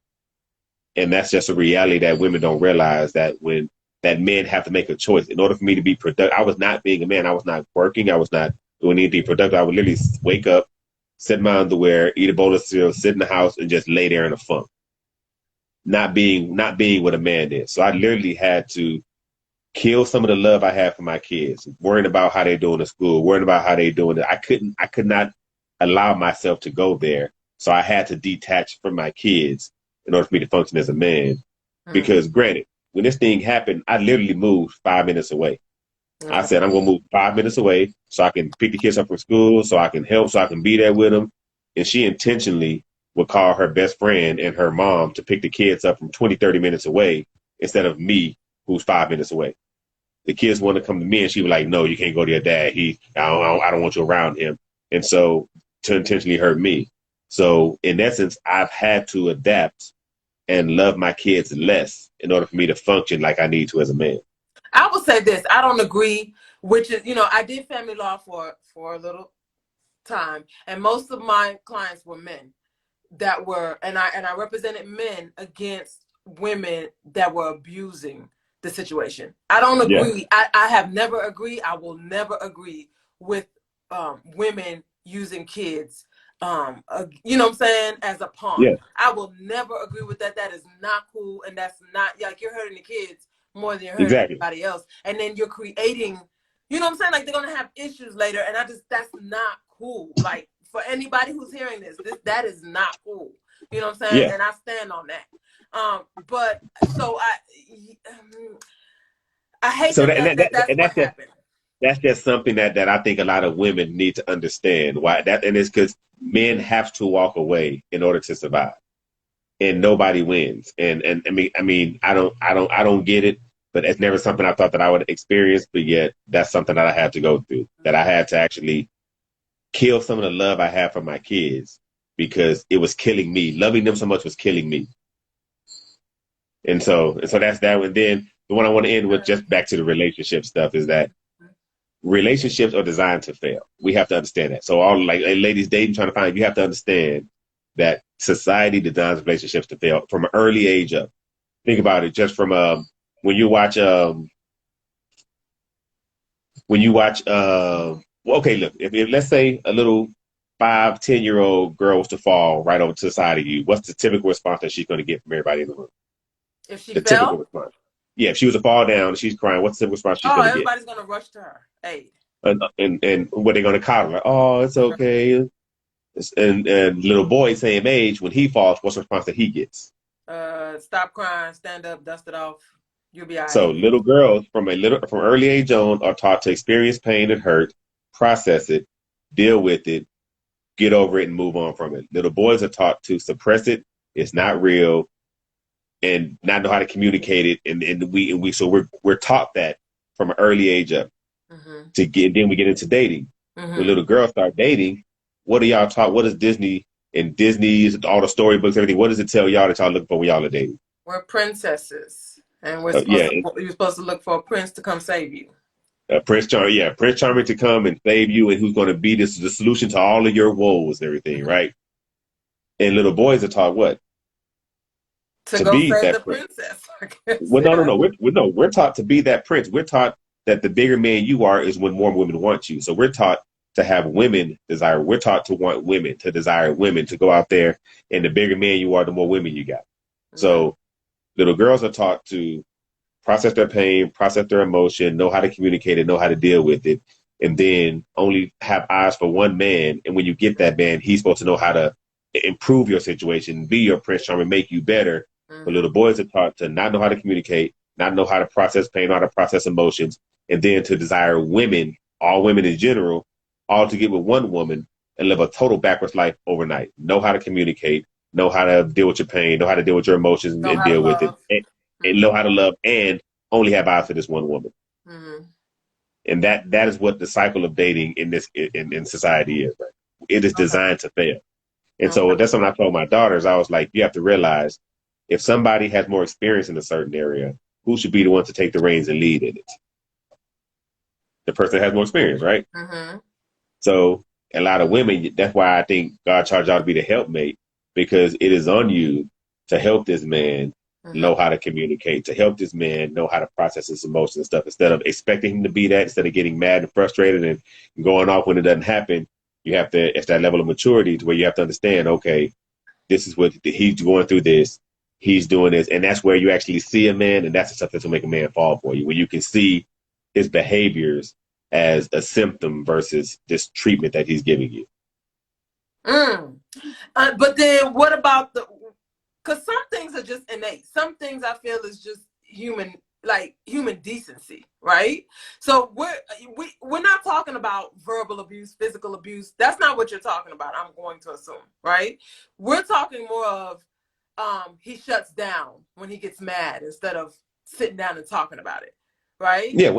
And that's just a reality that women don't realize that when that men have to make a choice in order for me to be productive. I was not being a man. I was not working. I was not doing anything productive. I would literally wake up, set my underwear, eat a bowl of cereal, sit in the house and just lay there in a funk. Not being what a man is. So I literally had to kill some of the love I had for my kids, worrying about how they're doing at school, worrying about how they're doing it. I could not allow myself to go there. So I had to detach from my kids in order for me to function as a man. Mm-hmm. Because granted, when this thing happened, I literally moved 5 minutes away. I Okay. said, I'm going to move 5 minutes away so I can pick the kids up from school, so I can help, so I can be there with them. And she intentionally would call her best friend and her mom to pick the kids up from 20, 30 minutes away instead of me, who's 5 minutes away. The kids want to come to me and she was like, no, you can't go to your dad. I don't want you around him. And so to intentionally hurt me. So in essence, I've had to adapt and love my kids less in order for me to function like I need to as a man. I will say this. I don't agree, which is, I did family law for a little time, and most of my clients were men that were, and I represented men against women that were abusing the situation. I don't Yeah, agree. I have never agreed. I will never agree with women using kids. You know what I'm saying, as a pawn. yeah, I will never agree with that. That is not cool, and that's not like you're hurting the kids more than you're hurting exactly. everybody else. And then you're creating, you know what I'm saying? Like they're gonna have issues later, and that's not cool. Like for anybody who's hearing this, that is not cool. You know what I'm saying? Yeah. And I stand on that. But so I hate So that that's and what happened. that's just something that I think a lot of women need to understand why that, and it's because men have to walk away in order to survive, and nobody wins. And I don't get it, but it's never something I thought that I would experience. But yet that's something that I had to go through. That I had to actually kill some of the love I had for my kids because it was killing me. Loving them so much was killing me. And so that's that. And then the one I want to end with, just back to the relationship stuff, is that relationships are designed to fail. We have to understand that. So all like ladies dating, trying to find, you have to understand that society designs relationships to fail from an early age up. Think about it, just from when you watch well, okay, look, if let's say a little 5, 10-year-old girl was to fall right over to the side of you, what's the typical response that she's going to get from everybody in the room? If she The typical fell, response. Yeah, if she was to fall down and she's crying, what's the typical response she's oh, going to get? everybody's gonna rush to her aid. And what they're going to coddle her? Oh, it's okay. And little boy, same age, when he falls, what's the response that he gets? Stop crying, stand up, dust it off. You'll be all So right. little girls from early age on are taught to experience pain and hurt, process it, deal with it, get over it, and move on from it. Little boys are taught to suppress it. It's not real, and not know how to communicate it. And so we're taught that from an early age up Mm-hmm. to get. Then we get into dating. When Mm-hmm. little girls start dating, what are y'all taught? What does Disney's all the storybooks, everything? What does it tell y'all that y'all looking for when y'all are dating? We're princesses, and Yeah, you're supposed to look for a prince to come save you. Prince Charming to come and save you, and who's going to be the solution to all of your woes and everything, Mm-hmm. right? And little boys are taught what? To To go be save the that prince. princess, I guess. Well, no, no, Yeah. no. We're taught to be that prince. We're taught that the bigger man you are is when more women want you. So we're taught to have women desire. We're taught to want women, to desire women, to go out there. And the bigger man you are, the more women you got. So little girls are taught to process their pain, process their emotion, know how to communicate and know how to deal with it. And then only have eyes for one man. And when you get that man, he's supposed to know how to improve your situation, be your prince charming, make you better. But little boys are taught to not know how to communicate, not know how to process pain, how to process emotions, and then to desire women, all women in general, all to get with one woman and live a total backwards life overnight. Know how to communicate, know how to deal with your pain, know how to deal with your emotions and deal with it, and know how to love, and only have eyes for this one woman. And that is what the cycle of dating in this in society is. Right? It is designed to fail. And so that's something I told my daughters. I was like, you have to realize if somebody has more experience in a certain area, who should be the one to take the reins and lead in it? The person that has more experience, right? So a lot of women, that's why I think God charged y'all to be the helpmate, because it is on you to help this man know how to communicate, to help this man know how to process his emotions and stuff, instead of expecting him to be that, instead of getting mad and frustrated and going off when it doesn't happen. You have to, it's that level of maturity to where you have to understand, okay, this is what he's going through this, he's doing this. And that's where you actually see a man. And that's the stuff that will make a man fall for you, when you can see his behaviors as a symptom versus this treatment that he's giving you. But then what about because some things are just innate. Some things I feel is just human decency, right? So we're not talking about verbal abuse, physical abuse. That's not what you're talking about, I'm going to assume, right? We're talking more of he shuts down when he gets mad instead of sitting down and talking about it, right? Yeah,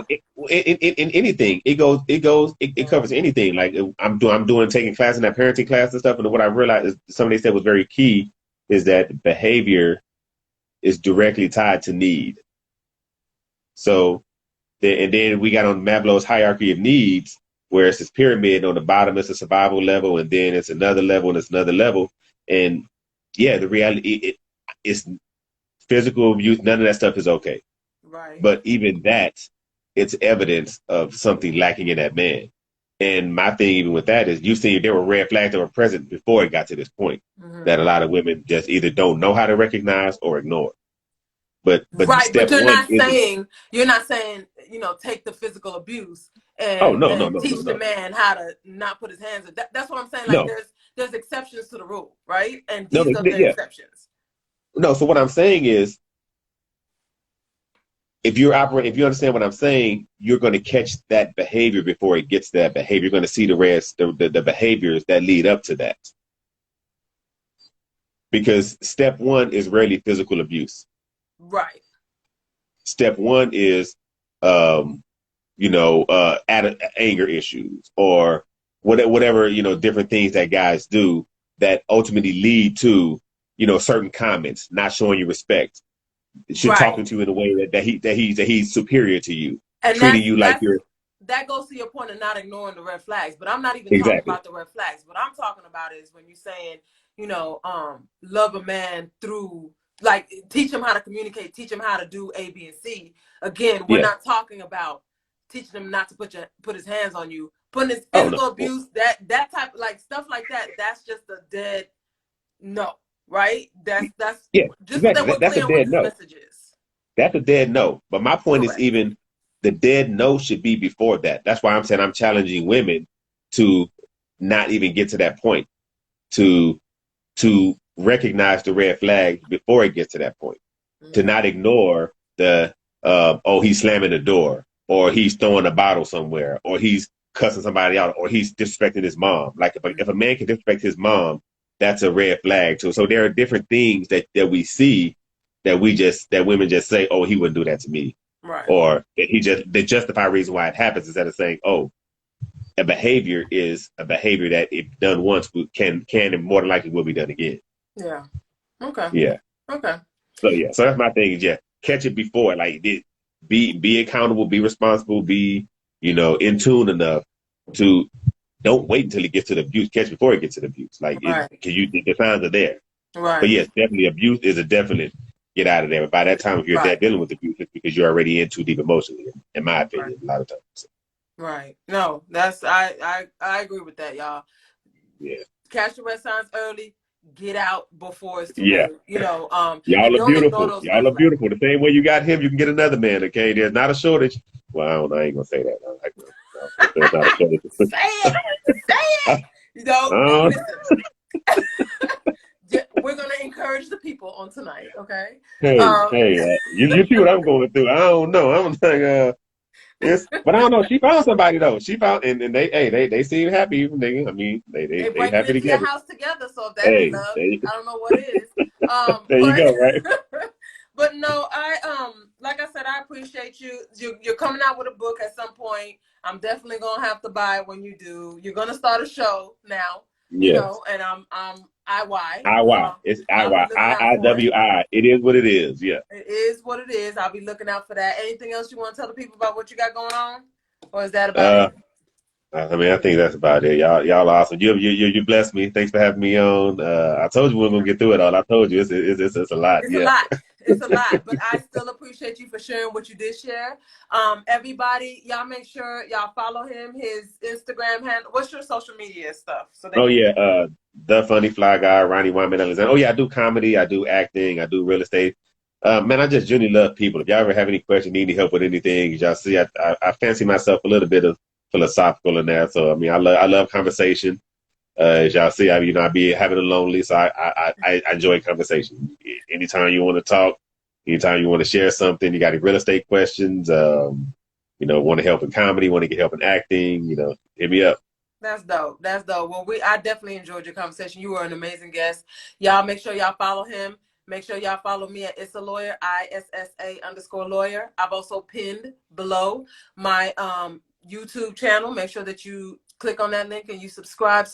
in anything, it covers anything. Like I'm taking class in that parenting class and stuff, and what I realized is somebody said was very key is that behavior is directly tied to need. So, and then we got on Maslow's hierarchy of needs, where it's this pyramid. On the bottom it's a survival level, and then it's another level, and it's another level. And yeah, the reality it's physical abuse. None of that stuff is okay. Right. But even that, it's evidence of something lacking in that man. And my thing, even with that, is you've seen there were red flags that were present before it got to this point that a lot of women just either don't know how to recognize or ignore. But right, step but you're one not saying take the physical abuse and teach the man how to not put his hands on. That's what I'm saying. Like there's exceptions to the rule, right? And these are the exceptions. No, so what I'm saying is, if you understand what I'm saying, you're going to catch that behavior before it gets to that behavior. You're going to see the behaviors that lead up to that. Because step one is rarely physical abuse. Right. Step one is, anger issues or whatever, different things that guys do that ultimately lead to, certain comments, not showing you respect. Talking to you in a way that he's superior to you, and treating you like you're. That goes to your point of not ignoring the red flags. But I'm not even talking about the red flags. What I'm talking about is when you're saying, love a man through, like, teach him how to communicate, teach him how to do A, B, and C. Again, we're not talking about teaching him not to put his hands on you, putting his physical abuse, that type of stuff like that. That's just a dead no. Right? That's just exactly. So that we're clear what this message is. That's a dead no. But my point is, even the dead no should be before that. That's why I'm saying I'm challenging women to not even get to that point, to recognize the red flag before it gets to that point, to not ignore the he's slamming the door, or he's throwing a bottle somewhere, or he's cussing somebody out, or he's disrespecting his mom. Like if a man can disrespect his mom, that's a red flag too. So there are different things that we see that women just say, oh, he wouldn't do that to me. Right. Or they justify reason why it happens instead of saying, oh, a behavior is a behavior that if done once can and more than likely will be done again. Yeah. Okay. Yeah. Okay. So that's my thing is catch it before, like be accountable, be responsible, be, in tune enough to don't wait until it gets to the abuse. Catch before it gets to the abuse. Like, the signs are there. Right. But yes, definitely abuse is a definite. get out of there. But by that time, if you're there Right. dealing with abuse, it's because you're already in too deep emotionally, in my Right. opinion, a lot of times. Right. No, that's I agree with that, y'all. Yeah. Catch the red signs early. Get out before it's too Yeah. late. You know, Y'all and are don't ignore beautiful. those red Y'all are flags. beautiful. The same way you got him, you can get another man. Okay, there's not a shortage. Well, I don't know. I ain't gonna say that. There's not a shortage. Say it. Say it. You know, Uh, listen. We're gonna encourage the people on tonight, okay? hey, hey, you see what I'm going through? I don't know. I'm like, but I don't know. She found somebody though. She found, and they seem happy. I mean, They they breaking happy into your together. house together, so if that ain't Hey, love, I don't know what is. there you go, right? But no, like I said, I appreciate you. You're coming out with a book at some point. I'm definitely gonna have to buy it when you do. You're gonna start a show now, you Yes. know, and I'm IY, IY. so It's I'll be IY. looking out for it. IIWI. It is what it is. Yeah. It is what it is. I'll be looking out for that. Anything else you want to tell the people about what you got going on, or is that about Uh, it? I mean, I think that's about it. Y'all are awesome. You blessed me. Thanks for having me on. I told you we were gonna get through it all. I told you it's a lot. It's a Yeah. lot. It's a lot, but I still appreciate you for sharing what you did share. Everybody, y'all make sure y'all follow him. His Instagram handle. What's your social media stuff so they Oh can yeah. get? The funny fly guy, Ronnie Wyman Alexander. Oh yeah, I do comedy. I do acting. I do real estate. Man, I just genuinely love people. If y'all ever have any questions, need any help with anything, y'all see, I fancy myself a little bit of philosophical in that. So I mean, I love conversation. As y'all see, I be having a lonely, so I enjoy conversation. Anytime you want to talk, anytime you want to share something, you got any real estate questions, want to help in comedy, want to get help in acting, hit me up. That's dope. That's dope. Well, I definitely enjoyed your conversation. You were an amazing guest. Y'all make sure y'all follow him. Make sure y'all follow me at Issa Lawyer, ISSA_lawyer. I've also pinned below my YouTube channel. Make sure that you click on that link and you subscribe.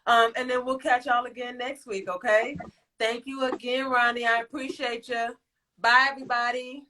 And then we'll catch y'all again next week, okay? Thank you again, Ronnie. I appreciate you. Bye, everybody.